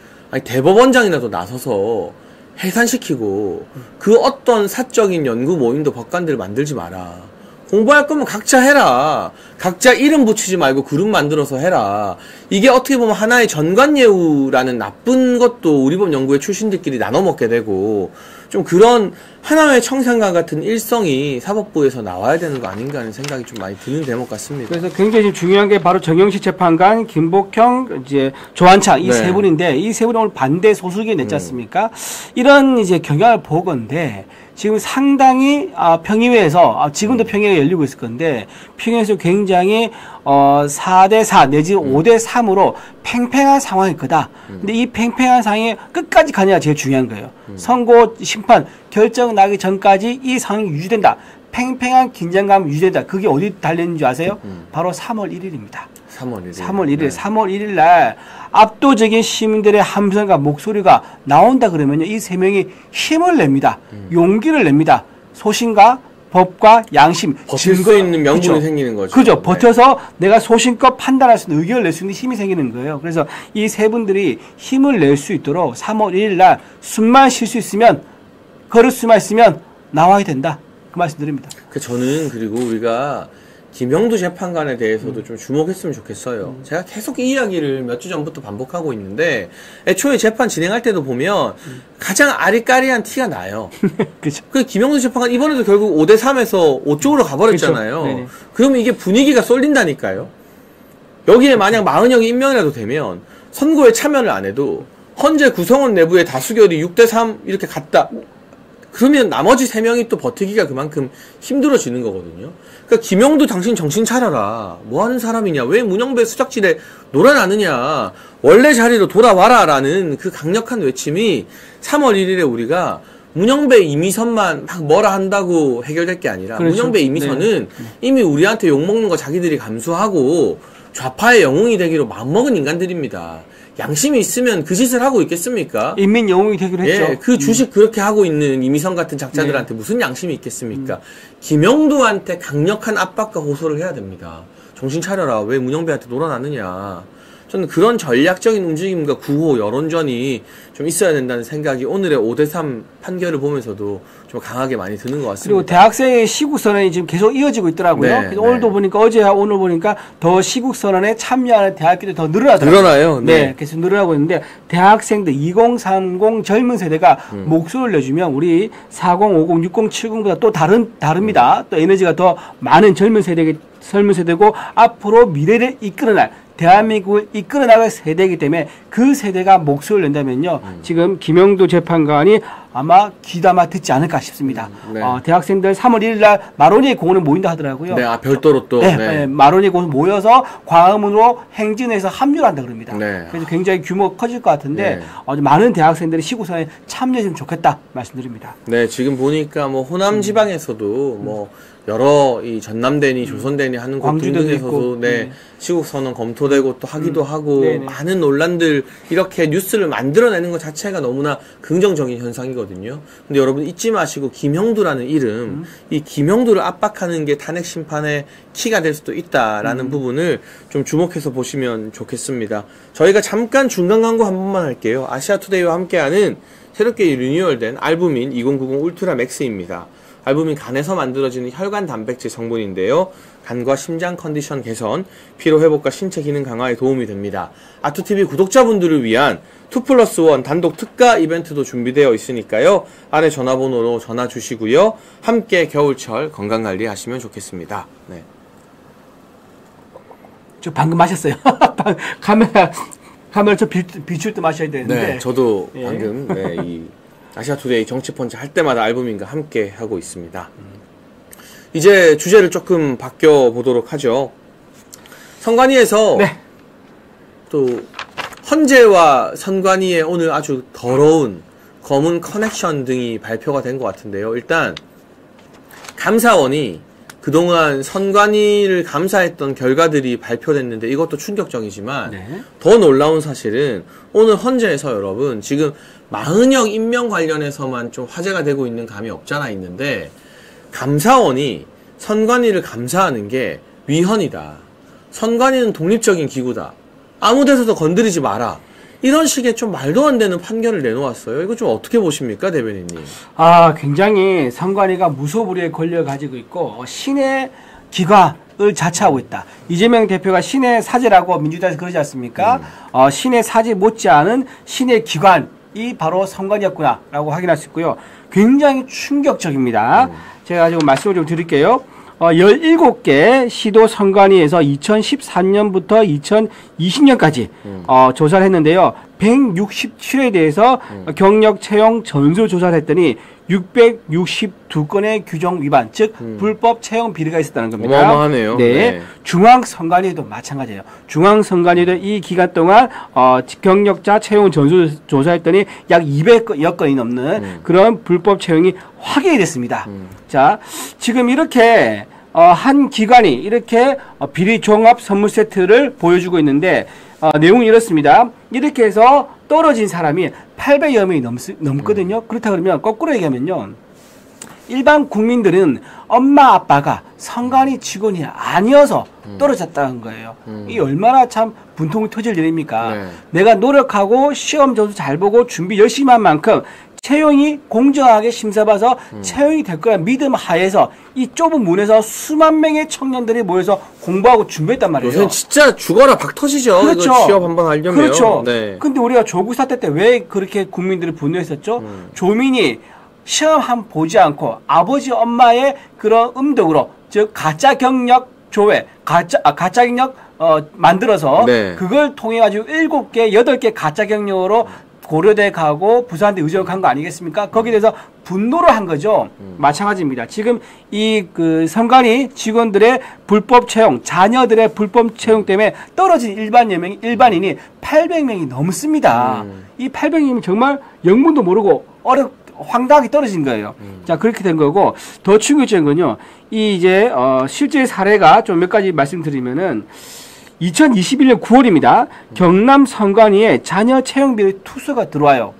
대법원장이라도 나서서 해산시키고 그 어떤 사적인 연구 모임도 법관들 만들지 마라. 공부할 거면 각자 해라. 각자 이름 붙이지 말고 그룹 만들어서 해라. 이게 어떻게 보면 하나의 전관예우라는 나쁜 것도 우리법 연구회 출신들끼리 나눠 먹게 되고 좀 그런 하나의 청산과 같은 일성이 사법부에서 나와야 되는 거 아닌가 하는 생각이 좀 많이 드는 대목 같습니다. 그래서 굉장히 지금 중요한 게 바로 정영식 재판관, 김복형, 이제 조한창 이 세 분인데 이 세 분이 오늘 반대 소수기 냈지 않습니까? 이런 이제 경향을 보건데 지금 상당히 평의회에서 지금도 평의회가 열리고 있을 건데 평의회에서 굉장히 4대4 내지 5대3으로 팽팽한 상황일 거다. 근데 이 팽팽한 상황이 끝까지 가느냐가 제일 중요한 거예요. 선고 심판 결정 나기 전까지 이 상황이 유지된다. 팽팽한 긴장감 유지된다. 그게 어디 달렸는지 아세요? 바로 3월 1일입니다. 3월 1일. 3월 1일, 3월 1일 날 압도적인 시민들의 함성과 목소리가 나온다 그러면요. 이 세 명이 힘을 냅니다. 용기를 냅니다. 소신과 법과 양심, 버틸 수 있는 명분이 그렇죠. 생기는 거죠. 그죠. 버텨서 내가 소신껏 판단할 수 있는 의견을 낼 수 있는 힘이 생기는 거예요. 그래서 이 세 분들이 힘을 낼 수 있도록 3월 1일 날 숨만 쉴 수 있으면 걸을 수만 있으면 나와야 된다. 그 말씀 드립니다. 저는 그리고 우리가 김영두 재판관에 대해서도 좀 주목했으면 좋겠어요. 제가 계속 이 이야기를 몇 주 전부터 반복하고 있는데 애초에 재판 진행할 때도 보면 가장 아리까리한 티가 나요. 그죠. 그 김영두 재판관 이번에도 결국 5대3에서 5쪽으로 가버렸잖아요. 그쵸. 그러면 이게 분위기가 쏠린다니까요. 여기에 만약 40명이 임명이라도 되면 선고에 참여를 안 해도 헌재 구성원 내부의 다수결이 6대3 이렇게 갔다. 그러면 나머지 3명이 또 버티기가 그만큼 힘들어지는 거거든요. 그러니까 김영두 당신 정신 차려라. 뭐 하는 사람이냐. 왜 문영배 수작질에 놀아나느냐. 원래 자리로 돌아와라. 라는 그 강력한 외침이 3월 1일에 우리가 문영배 이미선만 막 뭐라 한다고 해결될 게 아니라 그렇죠. 문영배 이미선은 이미 우리한테 욕먹는 거 자기들이 감수하고 좌파의 영웅이 되기로 마음먹은 인간들입니다. 양심이 있으면 그 짓을 하고 있겠습니까? 인민 영웅이 되기로 했죠. 예, 그 주식 그렇게 하고 있는 이미선 같은 작자들한테 무슨 양심이 있겠습니까? 김영두한테 강력한 압박과 호소를 해야 됩니다. 정신 차려라. 왜 문영배한테 놀아나느냐. 저는 그런 전략적인 움직임과 구호, 여론전이 좀 있어야 된다는 생각이 오늘의 5대3 판결을 보면서도 좀 강하게 많이 드는 것 같습니다. 그리고 대학생의 시국선언이 지금 계속 이어지고 있더라고요. 네, 그래서 오늘도 보니까 어제와 오늘 보니까 더 시국선언에 참여하는 대학교들이 더 늘어나더라고요. 늘어나요? 네. 계속 늘어나고 있는데 대학생들 2030 젊은 세대가 목소리를 내주면 우리 40, 50, 60, 70보다 또 다릅니다. 또 에너지가 더 많은 젊은 세대고 앞으로 미래를 이끌어날 대한민국을 이끌어나갈 세대이기 때문에 그 세대가 목소리를 낸다면요. 지금 김영두 재판관이 아마 귀담아 듣지 않을까 싶습니다. 네. 대학생들 3월 1일 날 마로니에 공원에 모인다 하더라고요. 네, 별도로 또. 네. 마로니에 공원에 모여서 광화문으로 행진해서 합류를 한다 그럽니다. 네. 그래서 굉장히 규모가 커질 것 같은데 네. 많은 대학생들이 시국선에 참여했으면 좋겠다 말씀드립니다. 네, 지금 보니까 뭐 호남 지방에서도 뭐 여러 이 전남대니 조선대니 하는 곳 등등에서도 시국선언 검토되고 또 하기도 하고 많은 논란들 이렇게 뉴스를 만들어내는 것 자체가 너무나 긍정적인 현상이거든요. 근데 여러분 잊지 마시고 김영두라는 이름, 이 김영두를 압박하는 게 탄핵 심판의 키가 될 수도 있다라는 부분을 좀 주목해서 보시면 좋겠습니다. 저희가 잠깐 중간 광고 한 번만 할게요. 아시아투데이와 함께하는 새롭게 리뉴얼된 알부민 2090 울트라 맥스입니다. 알부민 간에서 만들어지는 혈관 단백질 성분인데요. 간과 심장 컨디션 개선, 피로 회복과 신체 기능 강화에 도움이 됩니다. 아투TV 구독자분들을 위한 2+1 단독 특가 이벤트도 준비되어 있으니까요. 아래 전화번호로 전화 주시고요. 함께 겨울철 건강관리 하시면 좋겠습니다. 네. 저 방금 마셨어요. 카메라 저 비출 때 마셔야 되는데. 네, 저도 방금 이 아시아투데이 정치펀치 할 때마다 알부민과 함께 하고 있습니다. 이제 주제를 조금 바뀌어 보도록 하죠. 선관위에서 또 헌재와 선관위의 오늘 아주 더러운 검은 커넥션 등이 발표가 된 것 같은데요. 일단 감사원이 그동안 선관위를 감사했던 결과들이 발표됐는데 이것도 충격적이지만 더 놀라운 사실은 오늘 헌재에서 여러분 지금 마은영 임명 관련해서만 좀 화제가 되고 있는 감이 없잖아 있는데 감사원이 선관위를 감사하는 게 위헌이다. 선관위는 독립적인 기구다. 아무 데서도 건드리지 마라. 이런 식의 좀 말도 안 되는 판결을 내놓았어요. 이거 좀 어떻게 보십니까, 대변인님? 굉장히 선관위가 무소불위의 권력을 가지고 있고 신의 기관을 자처하고 있다. 이재명 대표가 신의 사제라고 민주당에서 그러지 않습니까? 신의 사제 못지않은 신의 기관이 바로 선관위였구나라고 확인할 수 있고요. 굉장히 충격적입니다. 제가 지금 말씀을 좀 드릴게요. 17개 시도 선관위에서 2014년부터 2020년까지 조사를 했는데요. 167에 대해서 경력 채용 전수 조사를 했더니 662건의 규정 위반, 즉 불법 채용 비리가 있었다는 겁니다. 어마어마하네요. 네. 중앙선관위도 마찬가지예요. 중앙선관위도 이 기간 동안 경력자 채용 전수 조사했더니 약 200여 건이 넘는 그런 불법 채용이 확인이 됐습니다. 자, 지금 이렇게 한 기관이 이렇게 비리 종합 선물 세트를 보여주고 있는데 내용이 이렇습니다. 이렇게 해서 떨어진 사람이 800여 명이 넘거든요. 그렇다 그러면 거꾸로 얘기하면요. 일반 국민들은 엄마 아빠가 선관위 직원이 아니어서 떨어졌다는 거예요. 이 얼마나 참 분통이 터질 일입니까? 내가 노력하고 시험 점수 잘 보고 준비 열심히 한 만큼 채용이 공정하게 심사받아서 채용이 될 거란 믿음 하에서 이 좁은 문에서 수만 명의 청년들이 모여서 공부하고 준비했단 말이에요. 요새 진짜 죽어라 박 터지죠. 그렇죠. 이거 취업 한번 하려면. 그렇죠. 근데 우리가 조국 사태 때 왜 그렇게 국민들이 분노했었죠? 조민이 시험 한 보지 않고 아버지 엄마의 그런 음덕으로 즉 가짜 경력 조회, 가짜 경력 만들어서 그걸 통해 가지고 7개, 8개 가짜 경력으로 고려대 가고 부산대 의정 간 거 아니겠습니까? 거기에 대해서 분노를 한 거죠. 마찬가지입니다. 지금 이 선관위 직원들의 불법 채용, 자녀들의 불법 채용 때문에 떨어진 일반인이 800명이 넘습니다. 이 800명이 정말 영문도 모르고 황당하게 떨어진 거예요. 자, 그렇게 된 거고, 더 충격적인 건요, 이제 실제 사례가 좀 몇 가지 말씀드리면은 2021년 9월입니다. 경남 선관위에 자녀 채용 비리 투서가 들어와요.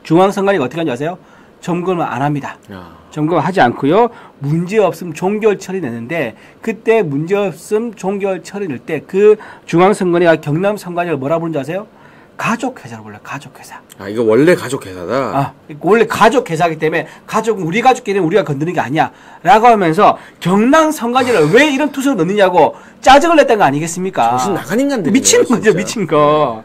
중앙선관위가 어떻게 하는지 아세요? 점검을 안 합니다. 점검하지 않고요. 문제없음 종결 처리 내는데 그때 문제없음 종결 처리 낼 때 그 중앙선관위가 경남선관위를 뭐라 부르는지 아세요? 가족회사라고 불러요. 가족회사. 이거 원래 가족회사다? 원래 가족회사이기 때문에 가족은 우리 가족끼리는 우리가 건드는 게 아니야. 라고 하면서 경남선관위를 왜 이런 투서를 넣느냐고 짜증을 냈던 거 아니겠습니까? 정신 나간 인간들이에요. 미친 거죠. 진짜. 미친 거.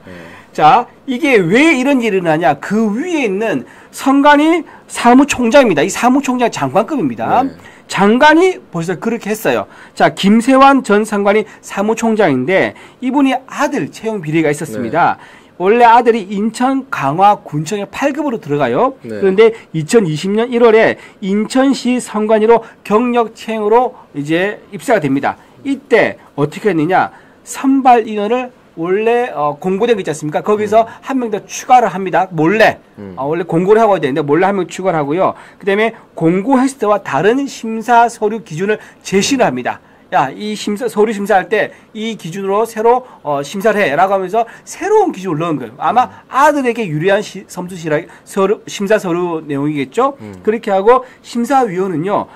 자, 이게 왜 이런 일이 일어나냐. 그 위에 있는 선관위 사무총장입니다. 이 사무총장 장관급입니다. 장관이 벌써 그렇게 했어요. 자, 김세환 전 선관위 사무총장인데 이분이 아들 채용 비리가 있었습니다. 원래 아들이 인천 강화군청에 8급으로 들어가요. 그런데 2020년 1월에 인천시 선관위로 경력 채용으로 이제 입사가 됩니다. 이때 어떻게 했느냐? 선발 인원을 원래 공고된 거 있지 않습니까? 거기서 한 명 더 추가를 합니다. 몰래. 원래 공고를 하고 되는데 몰래 한 명 추가를 하고요. 그다음에 공고 횟수와 다른 심사 서류 기준을 제시를 합니다. 야, 이 서류 심사할 때 이 기준으로 새로 심사를 해라고 하면서 새로운 기준을 넣은 거예요. 아마 아들에게 유리한 심사 서류 내용이겠죠. 그렇게 하고 심사위원은요.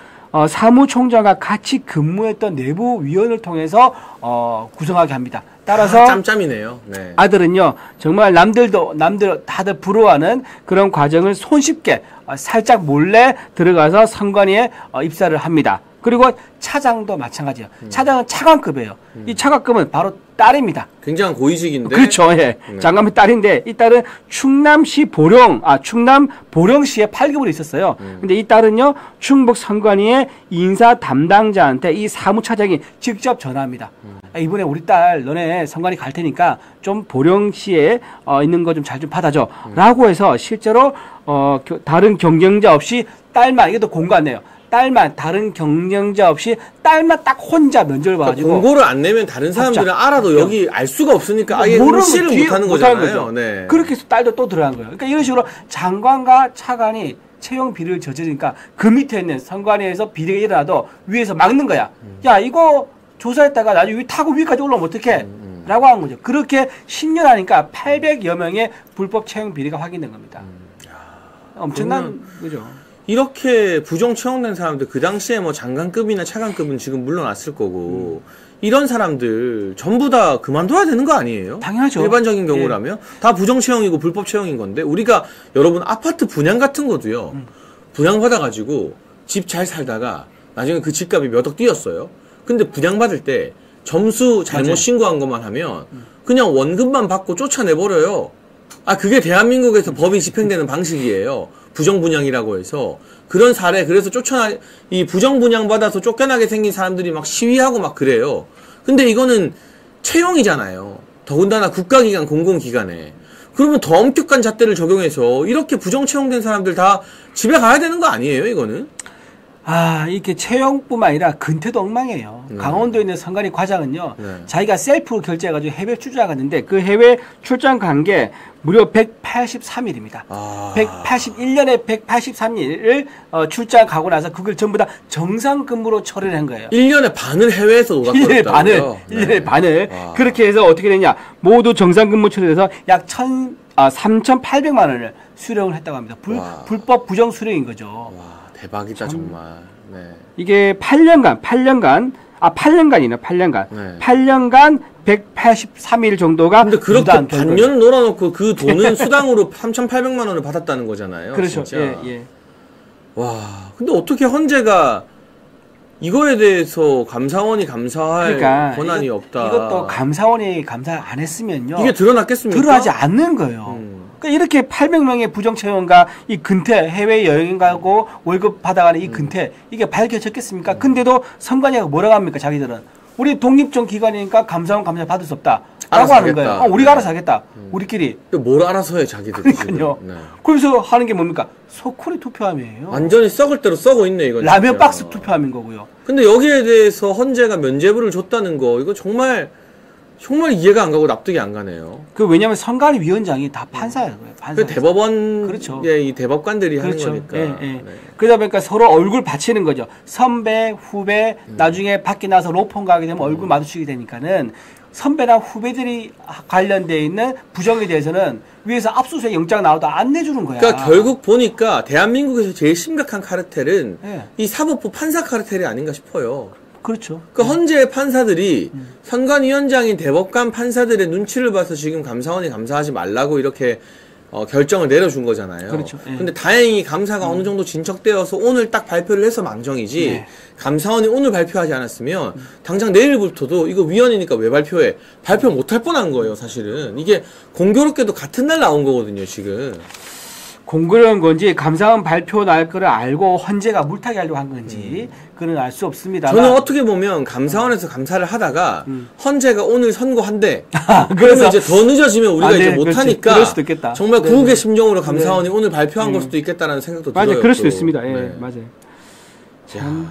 사무총장과 같이 근무했던 내부위원을 통해서 구성하게 합니다. 따라서 짬짬이네요. 네. 아들은요 정말 남들 다들 부러워하는 그런 과정을 손쉽게 살짝 몰래 들어가서 선관위에 입사를 합니다. 그리고 차장도 마찬가지예요. 차장은 차관급이에요. 이 차관급은 바로 딸입니다. 굉장한 고위직인데. 그렇죠. 예. 네. 장관의 딸인데 이 딸은 충남 보령시에 8개월에 있었어요. 근데 이 딸은요 충북 선관위의 인사 담당자한테 이 사무차장이 직접 전화합니다. 이번에 우리 딸 너네 선관위 갈 테니까 좀 보령시에 있는 거 좀 잘 좀 받아줘. 라고 해서 실제로 다른 경쟁자 없이 딸만, 이게 또 공고하네요. 딸만, 다른 경쟁자 없이 딸만 딱 혼자 면접을 봐가지고. 그러니까 공고를 안 내면 다른 사람들은 알아도 여기 알 수가 없으니까 아예 응시를 못하는 거잖아요. 네. 그렇게 해서 딸도 또 들어간 거예요. 그러니까 이런 식으로 장관과 차관이 채용 비리를 저지르니까 그 밑에 있는 선관위에서 비리가 일어나도 위에서 막는 거야. 야, 이거 조사했다가 나중에 타고 위까지 올라오면 어떡해? 라고 하는 거죠. 그렇게 10년 하니까 800여 명의 불법 채용 비리가 확인된 겁니다. 엄청난 거죠. 이렇게 부정 채용된 사람들, 그 당시에 뭐 장관급이나 차관급은 지금 물러났을 거고, 이런 사람들 전부 다 그만둬야 되는 거 아니에요? 당연하죠. 일반적인 경우라면. 다 부정 채용이고 불법 채용인 건데, 우리가 여러분 아파트 분양 같은 것도요, 분양받아가지고 집 잘 살다가 나중에 그 집값이 몇 억 뛰었어요. 근데 분양받을 때 점수 잘못 맞아요. 신고한 것만 하면 그냥 원금만 받고 쫓아내버려요. 그게 대한민국에서 법이 집행되는 방식이에요. 부정분양이라고 해서. 그런 사례, 그래서 이 부정분양 받아서 쫓겨나게 생긴 사람들이 막 시위하고 막 그래요. 근데 이거는 채용이잖아요. 더군다나 국가기관, 공공기관에. 그러면 더 엄격한 잣대를 적용해서 이렇게 부정채용된 사람들 다 집에 가야 되는 거 아니에요, 이거는? 이렇게 채용뿐만 아니라 근태도 엉망이에요. 강원도에 있는 선관위 과장은요, 자기가 셀프로 결제해가지고 해외 출장 갔는데 그 해외 출장 간 게 무려 183일입니다. 181년에 183일을 출장 가고 나서 그걸 전부 다 정상 근무로 처리를 한 거예요. 1년에 반을 해외에서 노닥거렸다고요? 1년에 반을. 그렇게 해서 어떻게 되냐. 모두 정상 근무 처리돼서 약 3,800만 원을 수령을 했다고 합니다. 불법 부정 수령인 거죠. 와, 대박이다, 정말. 네. 이게 8년간이네, 8년간. 네. 8년간 183일 정도가. 근데 그렇게 반년 놀아놓고 그 돈은 수당으로 3,800만 원을 받았다는 거잖아요. 그렇죠. 진짜. 예. 와, 근데 어떻게 헌재가 이거에 대해서 감사원이 감사할 권한이 없다. 이것도 감사원이 감사 안 했으면요. 이게 드러났겠습니까? 드러나지 않는 거예요. 그러니까 이렇게 800명의 부정채용과 이 근태, 해외 여행 가고 월급 받아가는 이 근태, 이게 밝혀졌겠습니까? 근데도 선관위가 뭐라고 합니까, 자기들은? 우리 독립적 기관이니까 감사원 감사 받을 수 없다. 라고 하는 거예요. 우리가 알아서 하겠다. 우리끼리. 뭘 알아서 해, 자기들이. 그러니까요. 네. 그래서 하는 게 뭡니까? 소쿠리 투표함이에요. 완전히 썩을 대로 썩어 있네, 이건. 라면 진짜. 박스 투표함인 거고요. 근데 여기에 대해서 헌재가 면죄부를 줬다는 거, 이거 정말 이해가 안 가고 납득이 안 가네요. 왜냐면 선관위 위원장이 다 판사예요. 그 대법원, 그렇죠. 이 대법관들이 그렇죠. 하는 거니까. 네. 그러다 보니까 서로 얼굴 받치는 거죠. 선배, 후배, 나중에 밖에 나서 로펌 가게 되면 얼굴 마주치게 되니까는 선배나 후배들이 관련되어 있는 부정에 대해서는 위에서 압수수색 영장 나와도 안 내주는 거야. 그러니까 결국 보니까 대한민국에서 제일 심각한 카르텔은 이 사법부 판사 카르텔이 아닌가 싶어요. 그렇죠. 헌재 판사들이 선관위원장인 대법관 판사들의 눈치를 봐서 지금 감사원이 감사하지 말라고 이렇게 결정을 내려준 거잖아요. 그렇죠. 근데 다행히 감사가 어느 정도 진척되어서 오늘 딱 발표를 해서 망정이지, 감사원이 오늘 발표하지 않았으면 당장 내일부터도 이거 위헌이니까 왜 발표해? 발표 못할 뻔한 거예요, 사실은. 이게 공교롭게도 같은 날 나온 거거든요, 지금. 공교로운 건지 감사원 발표 날 거를 알고 헌재가 물타기 하려고 한 건지 그건 알 수 없습니다만, 저는 어떻게 보면 감사원에서 감사를 하다가 헌재가 오늘 선고한대. 그래서 그러면 이제 더 늦어지면 우리가 이제 못하니까 그럴 수도 있겠다. 정말 구국의 심정으로 감사원이 오늘 발표한 걸 수도 있겠다라는 생각도 들어요. 맞아요. 그럴 수도 있습니다. 맞아요. 참.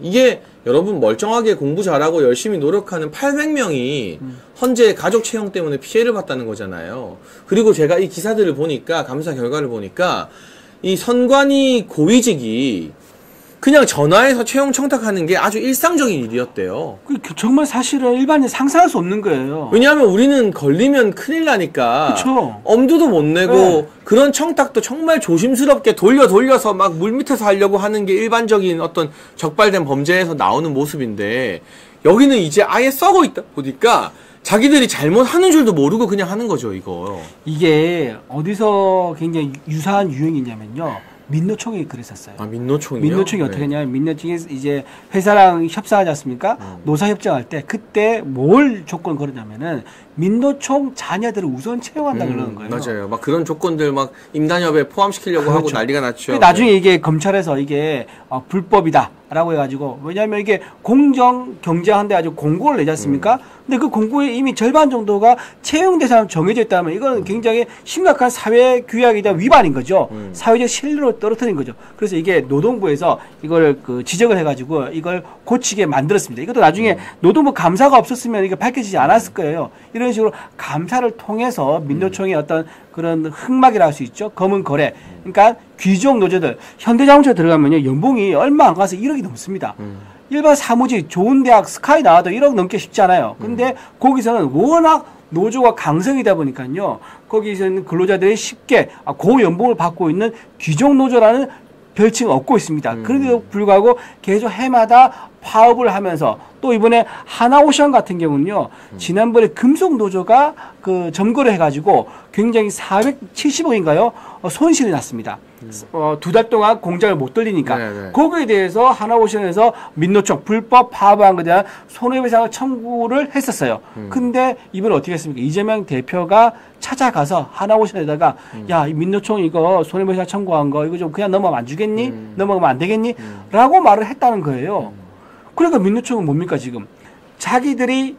이게 여러분 멀쩡하게 공부 잘하고 열심히 노력하는 800명이 헌재 가족 채용 때문에 피해를 봤다는 거잖아요. 그리고 제가 이 기사들을 보니까, 감사 결과를 보니까 이 선관위 고위직이 그냥 전화해서 채용 청탁하는 게 아주 일상적인 일이었대요. 정말 사실은 일반인 상상할 수 없는 거예요. 왜냐하면 우리는 걸리면 큰일 나니까. 그쵸. 엄두도 못 내고 네. 그런 청탁도 정말 조심스럽게 돌려서 막 물밑에서 하려고 하는 게 일반적인 어떤 적발된 범죄에서 나오는 모습인데 여기는 이제 아예 썩어 있다 보니까 자기들이 잘못하는 줄도 모르고 그냥 하는 거죠, 이거. 이게 어디서 굉장히 유사한 유형이 있냐면요. 민노총이 그랬었어요. 아, 민노총이요? 민노총이 어떻게 했냐면 민노총이 이제 회사랑 협상하지 않습니까? 노사 협정할 때 그때 뭘 조건 걸었냐면은 민노총 자녀들을 우선 채용한다 그러는 거예요. 맞아요. 막 그런 조건들 막 임단협에 포함시키려고 그렇죠. 하고 난리가 났죠. 나중에 이게 검찰에서 이게 불법이다라고 해가지고 왜냐하면 이게 공정 경제한데 아주 공고를 내지 않습니까? 근데 그 공고에 이미 절반 정도가 채용 대상 정해져 있다면 이건 굉장히 심각한 사회 규약이다 위반인 거죠. 사회적 신뢰를 떨어뜨린 거죠. 그래서 이게 노동부에서 이걸 지적을 해가지고 이걸 고치게 만들었습니다. 이것도 나중에 노동부 감사가 없었으면 이게 밝혀지지 않았을 거예요. 이런 식으로 감사를 통해서 민노총의 어떤 그런 흑막이라 할 수 있죠. 검은 거래. 그러니까 귀족 노조들 현대자동차에 들어가면요 연봉이 얼마 안 가서 1억이 넘습니다. 일반 사무직 좋은 대학 스카이 나와도 1억 넘기 쉽지 않아요. 근데 거기서는 워낙 노조가 강성이다 보니까요. 거기서는 근로자들이 쉽게 고연봉을 받고 있는 귀족 노조라는 별칭을 얻고 있습니다. 그런데도 불구하고 계속 해마다 파업을 하면서 또 이번에 하나오션 같은 경우는요. 지난번에 금속 노조가 점거를 해가지고 굉장히 470억인가요? 손실이 났습니다. 2달 동안 공장을 못 돌리니까. 네네. 거기에 대해서 하나오션에서 민노총 불법 파업한 것에 대한 손해배상을 청구를 했었어요. 근데 이번에 어떻게 했습니까? 이재명 대표가 찾아가서 하나오션에다가 야, 이 민노총 이거 손해배상 청구한 거 이거 좀 그냥 넘어가면 안 주겠니? 넘어가면 안 되겠니? 라고 말을 했다는 거예요. 그러니까 민노총은 뭡니까 지금? 자기들이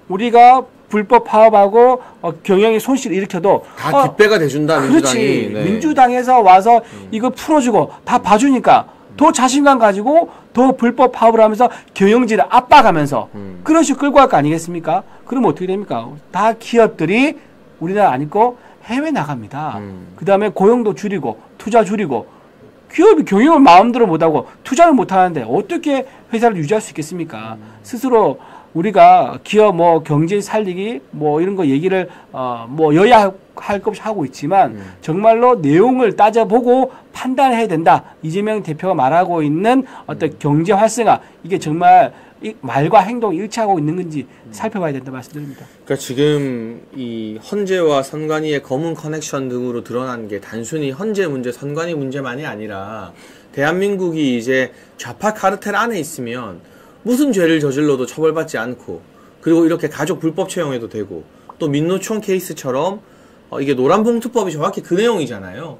우리가 불법 파업하고 경영의 손실을 일으켜도 다 뒷배가 돼준다 민주당이. 그렇지. 네. 민주당에서 와서 이거 풀어주고 다 봐주니까 더 자신감 가지고 더 불법 파업을 하면서 경영진을 압박하면서 그런 식으로 끌고 갈 거 아니겠습니까? 그러면 어떻게 됩니까? 다 기업들이 우리나라 아니고 해외 나갑니다. 그 다음에 고용도 줄이고 투자 줄이고 기업이 경영을 마음대로 못하고 투자를 못하는데 어떻게 회사를 유지할 수 있겠습니까? 스스로 우리가 기업 경제 살리기 이런 거 얘기를 여야 할 것 없이 하고 있지만 정말로 내용을 따져보고 판단해야 된다. 이재명 대표가 말하고 있는 어떤 경제 활성화 이게 정말 이 말과 행동이 일치하고 있는 건지 살펴봐야 된다 말씀드립니다. 그러니까 지금 이 헌재와 선관위의 검은 커넥션 등으로 드러난 게 단순히 헌재 문제, 선관위 문제만이 아니라 대한민국이 이제 좌파 카르텔 안에 있으면 무슨 죄를 저질러도 처벌받지 않고 그리고 이렇게 가족 불법 채용해도 되고 또 민노총 케이스처럼 이게 노란봉투법이 정확히 그 내용이잖아요.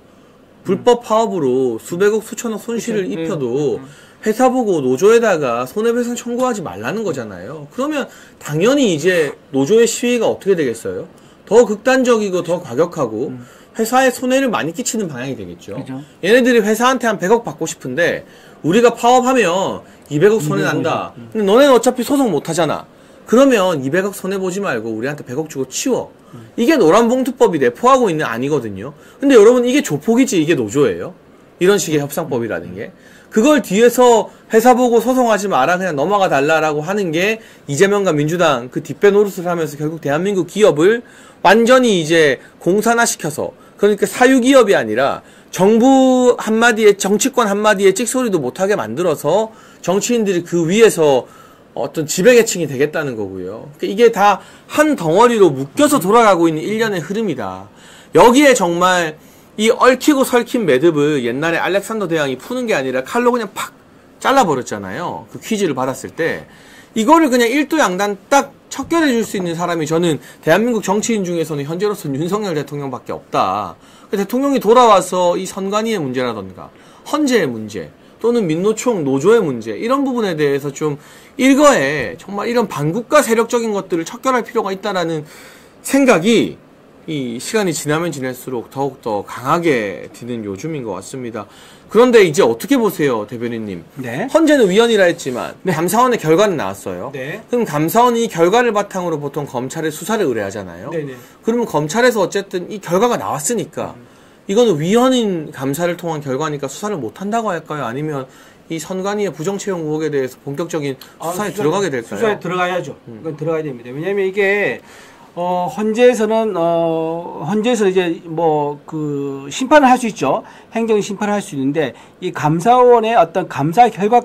불법 파업으로 수백억 수천억 손실을 입혀도 회사 보고 노조에다가 손해배상 청구하지 말라는 거잖아요. 그러면 당연히 이제 노조의 시위가 어떻게 되겠어요? 더 극단적이고 더 과격하고 회사에 손해를 많이 끼치는 방향이 되겠죠. 그죠. 얘네들이 회사한테 한 100억 받고 싶은데 우리가 파업하면 200억 손해 난다. 근데 너네는 어차피 소송 못 하잖아. 그러면 200억 손해 보지 말고 우리한테 100억 주고 치워. 이게 노란봉투법이 내포하고 있는 아니거든요. 근데 여러분 이게 조폭이지 이게 노조예요. 이런 식의 협상법이라는 게. 그걸 뒤에서 회사 보고 소송하지 마라 그냥 넘어가 달라라고 하는 게 이재명과 민주당 그 뒷배 노릇을 하면서 결국 대한민국 기업을 완전히 이제 공산화시켜서 그러니까 사유기업이 아니라 정부 한마디에 정치권 한마디에 찍소리도 못하게 만들어서 정치인들이 그 위에서 어떤 지배계층이 되겠다는 거고요. 그러니까 이게 다 한 덩어리로 묶여서 돌아가고 있는 일련의 흐름이다. 여기에 정말 이 얽히고 설킨 매듭을 옛날에 알렉산더 대왕이 푸는 게 아니라 칼로 그냥 팍 잘라버렸잖아요. 그 퀴즈를 받았을 때. 이거를 그냥 일도양단 딱 척결해 줄 수 있는 사람이 저는 대한민국 정치인 중에서는 현재로서는 윤석열 대통령밖에 없다. 대통령이 돌아와서 이 선관위의 문제라던가 헌재의 문제 또는 민노총 노조의 문제 이런 부분에 대해서 좀 일거에 정말 이런 반국가 세력적인 것들을 척결할 필요가 있다라는 생각이 이 시간이 지나면 지날수록 더욱더 강하게 드는 요즘인 것 같습니다. 그런데 이제 어떻게 보세요, 대변인님? 네. 헌재는 위헌이라 했지만 네. 감사원의 결과는 나왔어요. 네. 그럼 감사원이 이 결과를 바탕으로 보통 검찰에 수사를 의뢰하잖아요. 네네. 그러면 검찰에서 어쨌든 이 결과가 나왔으니까 이거는 위헌인 감사를 통한 결과니까 수사를 못 한다고 할까요? 아니면 이 선관위의 부정채용 의혹에 대해서 본격적인 수사에 들어가게 될까요? 수사에 들어가야죠. 이건 들어가야 됩니다. 왜냐하면 이게 헌재에서는 이제 뭐 그 심판을 할 수 있죠. 행정 심판을 할 수 있는데 이 감사원의 어떤 감사 결과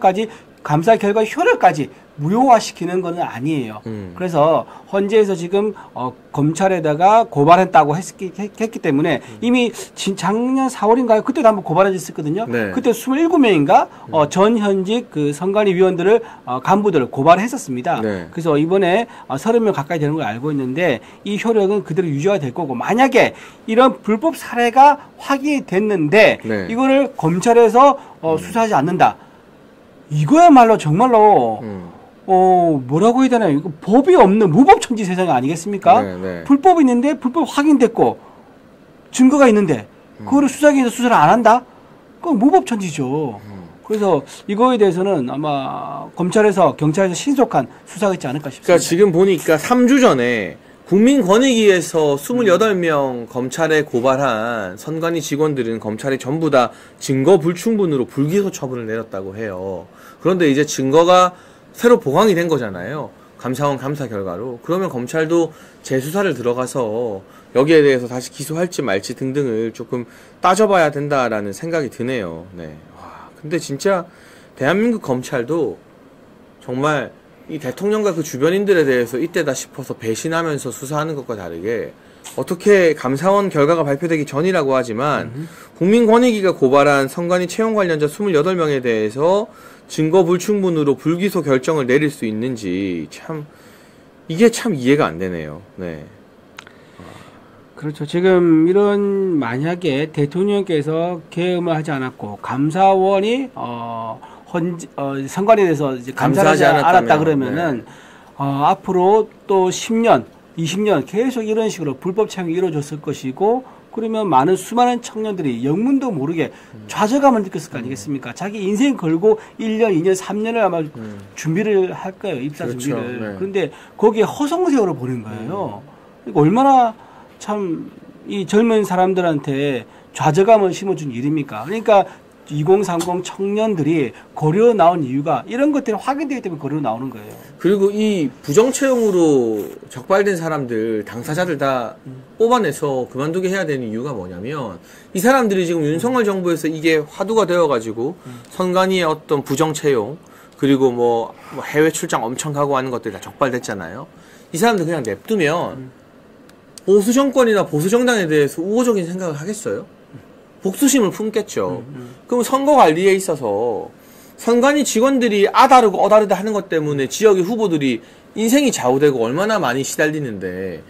효력까지 무효화시키는 것은 아니에요. 그래서 헌재에서 지금 검찰에다가 고발했다고 했기 때문에 이미 작년 4월인가요? 그때도 한번 고발했었거든요. 네. 그때 27명인가 전 현직 그 선관위 위원들을 간부들을 고발했었습니다. 네. 그래서 이번에 30명 가까이 되는 걸 알고 있는데 이 효력은 그대로 유지가 될 거고, 만약에 이런 불법 사례가 확인이 됐는데 네. 이거를 검찰에서 수사하지 않는다. 이거야말로 정말로 뭐라고 해야 되나요? 이거 법이 없는 무법천지 세상 아니겠습니까? 네, 네. 불법이 있는데 불법 확인됐고 증거가 있는데 그거를 수사기에서 수사를 안 한다? 그건 무법천지죠. 그래서 이거에 대해서는 아마 검찰에서 경찰에서 신속한 수사가 있지 않을까 싶습니다. 그러니까 지금 보니까 3주 전에 국민권익위에서 28명 검찰에 고발한 선관위 직원들은 검찰이 전부 다 증거 불충분으로 불기소 처분을 내렸다고 해요. 그런데 이제 증거가 새로 보강이 된 거잖아요. 감사원 감사 결과로. 그러면 검찰도 재수사를 들어가서 여기에 대해서 다시 기소할지 말지 등등을 조금 따져봐야 된다라는 생각이 드네요. 네. 와, 근데 진짜 대한민국 검찰도 정말 이 대통령과 그 주변인들에 대해서 이때다 싶어서 배신하면서 수사하는 것과 다르게, 어떻게 감사원 결과가 발표되기 전이라고 하지만 국민권익위가 고발한 선관위 채용 관련자 28명에 대해서 증거 불충분으로 불기소 결정을 내릴 수 있는지 이게 참 이해가 안 되네요. 네. 그렇죠. 지금 만약에 대통령께서 계엄을 하지 않았고 감사원이 선관위에 대해서 이제 감사하지 않았다 그러면은 네. 앞으로 또 10년, 20년 계속 이런 식으로 불법 채용이 이루어졌을 것이고, 그러면 수많은 청년들이 영문도 모르게 좌절감을 느꼈을 거 아니겠습니까? 자기 인생 걸고 1년, 2년, 3년을 아마 준비를 할 거예요. 입사 그렇죠. 준비를. 네. 그런데 거기에 허송세월을 보낸 거예요. 그러니까 얼마나 참 이 젊은 사람들한테 좌절감을 심어준 일입니까? 그러니까 2030 청년들이 고려 나온 이유가 이런 것들이 확인되기 때문에 고려 나오는 거예요. 그리고 이 부정채용으로 적발된 사람들, 당사자들 다 뽑아내서 그만두게 해야 되는 이유가 뭐냐면, 이 사람들이 지금 윤석열 정부에서 이게 화두가 되어가지고 선관위의 어떤 부정채용, 그리고 뭐 해외 출장 엄청 가고 하는 것들이 다 적발됐잖아요. 이 사람들 그냥 냅두면 보수 정권이나 보수 정당에 대해서 우호적인 생각을 하겠어요? 복수심을 품겠죠. 그럼 선거 관리에 있어서 선관위 직원들이 아다르고 어다르다 하는 것 때문에 지역의 후보들이 인생이 좌우되고 얼마나 많이 시달리는데,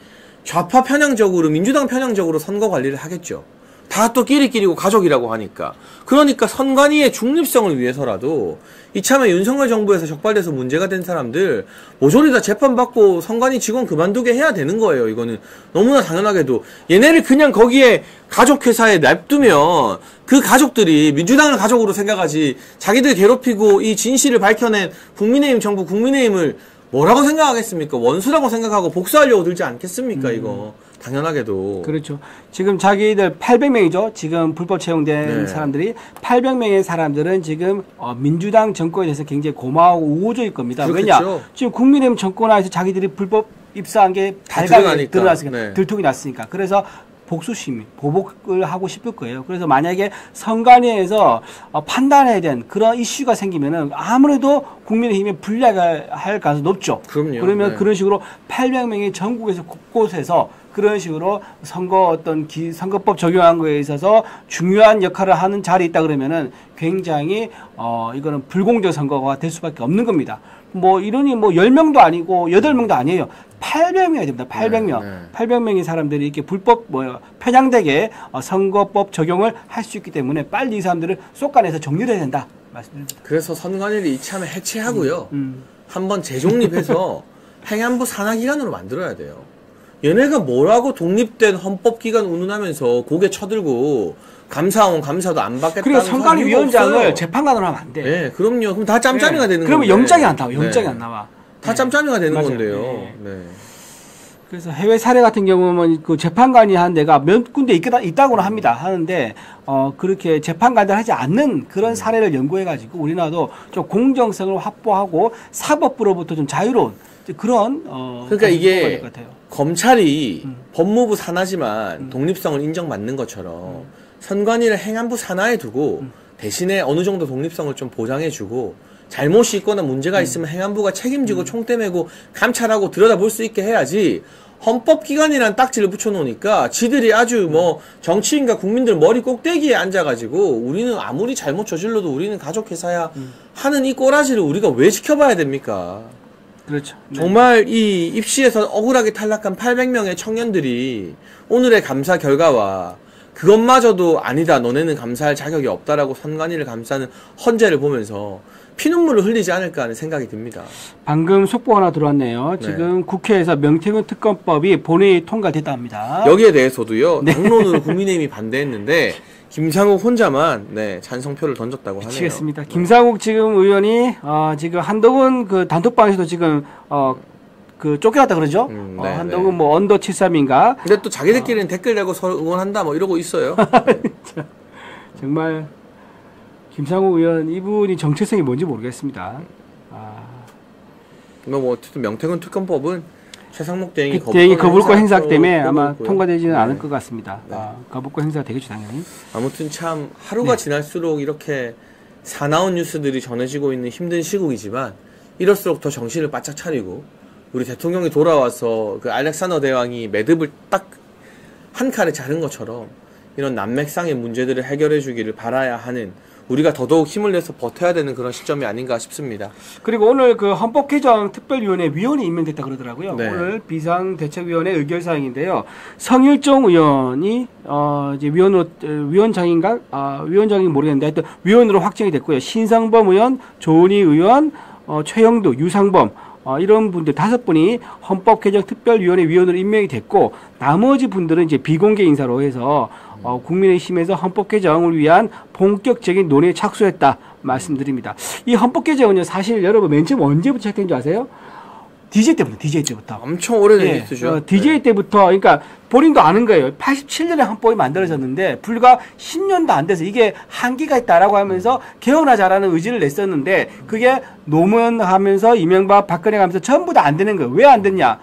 좌파 편향적으로, 민주당 편향적으로 선거 관리를 하겠죠. 다 또 끼리끼리고 가족이라고 하니까. 그러니까 선관위의 중립성을 위해서라도 이참에 윤석열 정부에서 적발돼서 문제가 된 사람들 모조리 다 재판받고 선관위 직원 그만두게 해야 되는 거예요. 이거는 너무나 당연하게도. 얘네를 그냥 거기에 가족회사에 냅두면 그 가족들이 민주당을 가족으로 생각하지, 자기들 괴롭히고 이 진실을 밝혀낸 국민의힘 정부, 국민의힘을 뭐라고 생각하겠습니까? 원수라고 생각하고 복수하려고 들지 않겠습니까? 이거 당연하게도. 그렇죠. 지금 자기들 800명이죠. 지금 불법 채용된 네. 사람들이 800명의 사람들은 지금 민주당 정권에 대해서 굉장히 고마워하고 우호적일 겁니다. 그렇겠죠. 왜냐? 지금 국민의힘 정권 안에서 자기들이 불법 입사한 게 달걀에 드러났으니까, 네. 들통이 났으니까. 그래서 복수심, 보복을 하고 싶을 거예요. 그래서 만약에 선관위에서 판단해야 되는 그런 이슈가 생기면은 아무래도 국민의힘에 불리할 가능성이 높죠. 그럼요. 그러면 네. 그런 식으로 800명이 전국에서 곳곳에서 그런 식으로 선거법 적용한 거에 있어서 중요한 역할을 하는 자리에 있다 그러면은 굉장히 이거는 불공정 선거가 될 수밖에 없는 겁니다. 뭐 이러니 뭐 10명도 아니고 8명도 아니에요. 800명이 됩니다. 800명. 네, 네. 800명의 사람들이 이렇게 불법 편향되게 선거법 적용을 할 수 있기 때문에 빨리 이 사람들을 쏙가내서 정리를 해야 된다. 말씀드립니다. 그래서 선관위를 이참에 해체하고요. 한번 재종립해서 행안부 산하기관으로 만들어야 돼요. 얘네가 뭐라고 독립된 헌법기관 운운하면서 고개 쳐들고 감사원 감사도 안 받겠다는. 그리고 선관위 위원장을 재판관으로 하면 안 돼. 네, 그럼요. 그럼 다 짬짬이가 되는 거예요. 그러면 영장이 안 나와. 영장이 안 나와. 다 짬짬이가 되는 맞아요. 건데요. 네. 네. 그래서 해외 사례 같은 경우는 그 재판관이 한 데가 몇 군데 있다고는 합니다. 하는데 그렇게 재판관들 하지 않는 그런 사례를 연구해가지고 우리나라도 좀 공정성을 확보하고 사법부로부터 좀 자유로운 그런 그러니까 이게 검찰이 법무부 산하지만 독립성을 인정받는 것처럼 선관위를 행안부 산하에 두고 대신에 어느 정도 독립성을 좀 보장해주고 잘못이 있거나 문제가 있으면 행안부가 책임지고 총대 메고 감찰하고 들여다볼 수 있게 해야지 헌법기관이란 딱지를 붙여놓으니까 지들이 아주 뭐 정치인과 국민들 머리 꼭대기에 앉아가지고 우리는 아무리 잘못 저질러도 우리는 가족회사야 하는 이 꼬라지를 우리가 왜 지켜봐야 됩니까? 그렇죠. 네. 정말 이 입시에서 억울하게 탈락한 800명의 청년들이 오늘의 감사 결과와 그것마저도 아니다, 너네는 감사할 자격이 없다라고 선관위를 감싸는 헌재를 보면서 피눈물을 흘리지 않을까 하는 생각이 듭니다. 방금 속보 하나 들어왔네요. 네. 지금 국회에서 명태균 특검법이 본회의 통과됐다 합니다. 여기에 대해서도요. 네. 당론으로 국민의힘이 반대했는데 김상욱 혼자만 찬성표를 던졌다고 하네요. 미치겠습니다. 김상욱 지금 의원이 지금 한동훈 그 단톡방에서도 지금 그 쫓겨났다 그러죠? 네, 한동훈 뭐 언더 73인가? 근데 또 자기들끼리는 댓글 내고 서로 응원한다 뭐 이러고 있어요. 정말 김상욱 의원 이분이 정체성이 뭔지 모르겠습니다. 뭐 어쨌든 명태균 특검법은 최상목 대행이 거부권 행사 때문에 아마 있고요. 통과되지는 네. 않을 것 같습니다. 네. 거부권 행사가 되겠죠 당연히. 아무튼 참 하루가 지날수록 이렇게 사나운 뉴스들이 전해지고 있는 힘든 시국이지만 이럴수록 더 정신을 바짝 차리고 우리 대통령이 돌아와서 그 알렉산더 대왕이 매듭을 딱 한 칼에 자른 것처럼 이런 난맥상의 문제들을 해결해 주기를 바라야 하는 우리가 더더욱 힘을 내서 버텨야 되는 그런 시점이 아닌가 싶습니다. 그리고 오늘 그 헌법개정 특별위원회 위원이 임명됐다 그러더라고요. 네. 오늘 비상대책위원회 의결사항인데요. 성일종 의원이 이제 위원장인가? 위원장인 모르겠는데 하여튼 위원으로 확정이 됐고요. 신상범 의원, 조은희 의원, 최영두, 유상범 이런 분들 5분이 헌법개정특별위원회 위원으로 임명이 됐고 나머지 분들은 이제 비공개 인사로 해서 국민의힘에서 헌법 개정을 위한 본격적인 논의에 착수했다 말씀드립니다. 이 헌법 개정은요 사실 여러분 맨 처음 언제부터 시작된 줄 아세요? DJ 때부터. 엄청 오래된 뉴스죠. DJ 때부터 그러니까 본인도 아는 거예요. 87년에 헌법이 만들어졌는데 불과 10년도 안 돼서 이게 한계가 있다라고 하면서 개헌하자라는 의지를 냈었는데 그게 노무현하면서 이명박 박근혜 가면서 전부 다 안 되는 거예요. 왜 안 됐냐?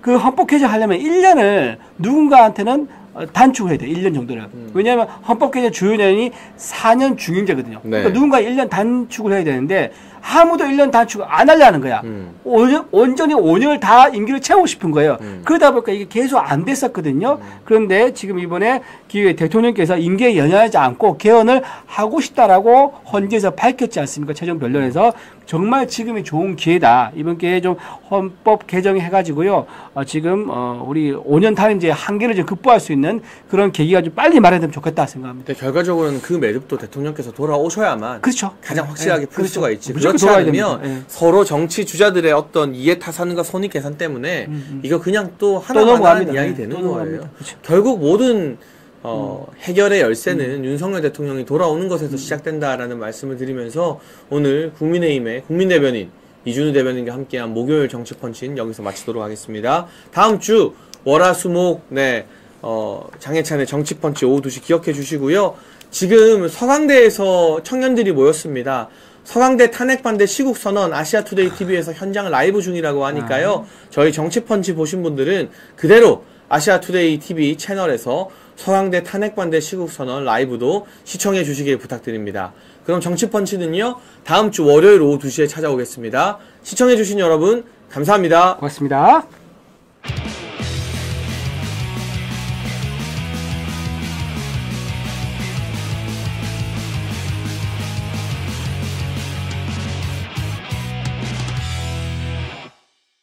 그 헌법 개정하려면 1년을 누군가한테는 단축을 해야 돼. 1년 정도를. 왜냐하면 헌법 개정 주요년이 4년 중임제거든요. 네. 그러니까 누군가 1년 단축을 해야 되는데 아무도 1년 단축을 안 하려는 거야. 온전히 5년을 다 임기를 채우고 싶은 거예요. 그러다 보니까 이게 계속 안 됐었거든요. 그런데 지금 이번에 대통령께서 임기에 연연하지 않고 개헌을 하고 싶다라고 헌재에서 밝혔지 않습니까? 최종 변론에서 정말 지금이 좋은 기회다. 이번 기회에 좀 헌법 개정해가지고요. 지금 우리 5년 단임제 한계를 좀 극복할 수 있는 그런 계기가 좀 빨리 마련되면 좋겠다 생각합니다. 근데 결과적으로는 그 매듭도 대통령께서 돌아오셔야만 그렇죠. 가장 확실하게 풀 그렇죠. 수가 있지. 무조건 그렇지 않으면 됩니다. 서로 정치 주자들의 어떤 이해 타산과 손익 계산 때문에 이거 그냥 또 넘어갑니다. 하나하나 이야기 되는 거예요. 넘어갑니다. 그렇죠. 결국 모든 해결의 열쇠는 윤석열 대통령이 돌아오는 것에서 시작된다라는 말씀을 드리면서 오늘 국민의힘의 국민대변인 이준우 대변인과 함께한 목요일 정치펀치는 여기서 마치도록 하겠습니다. 다음 주 월화수목 장해찬의 정치펀치 오후 2시 기억해 주시고요. 지금 서강대에서 청년들이 모였습니다. 서강대 탄핵반대 시국선언 아시아투데이 TV에서 현장 라이브 중이라고 하니까요. 저희 정치펀치 보신 분들은 그대로 아시아투데이 TV 채널에서 서강대 탄핵반대 시국선언 라이브도 시청해 주시길 부탁드립니다. 그럼 정치펀치는요. 다음 주 월요일 오후 2시에 찾아오겠습니다. 시청해 주신 여러분 감사합니다. 고맙습니다.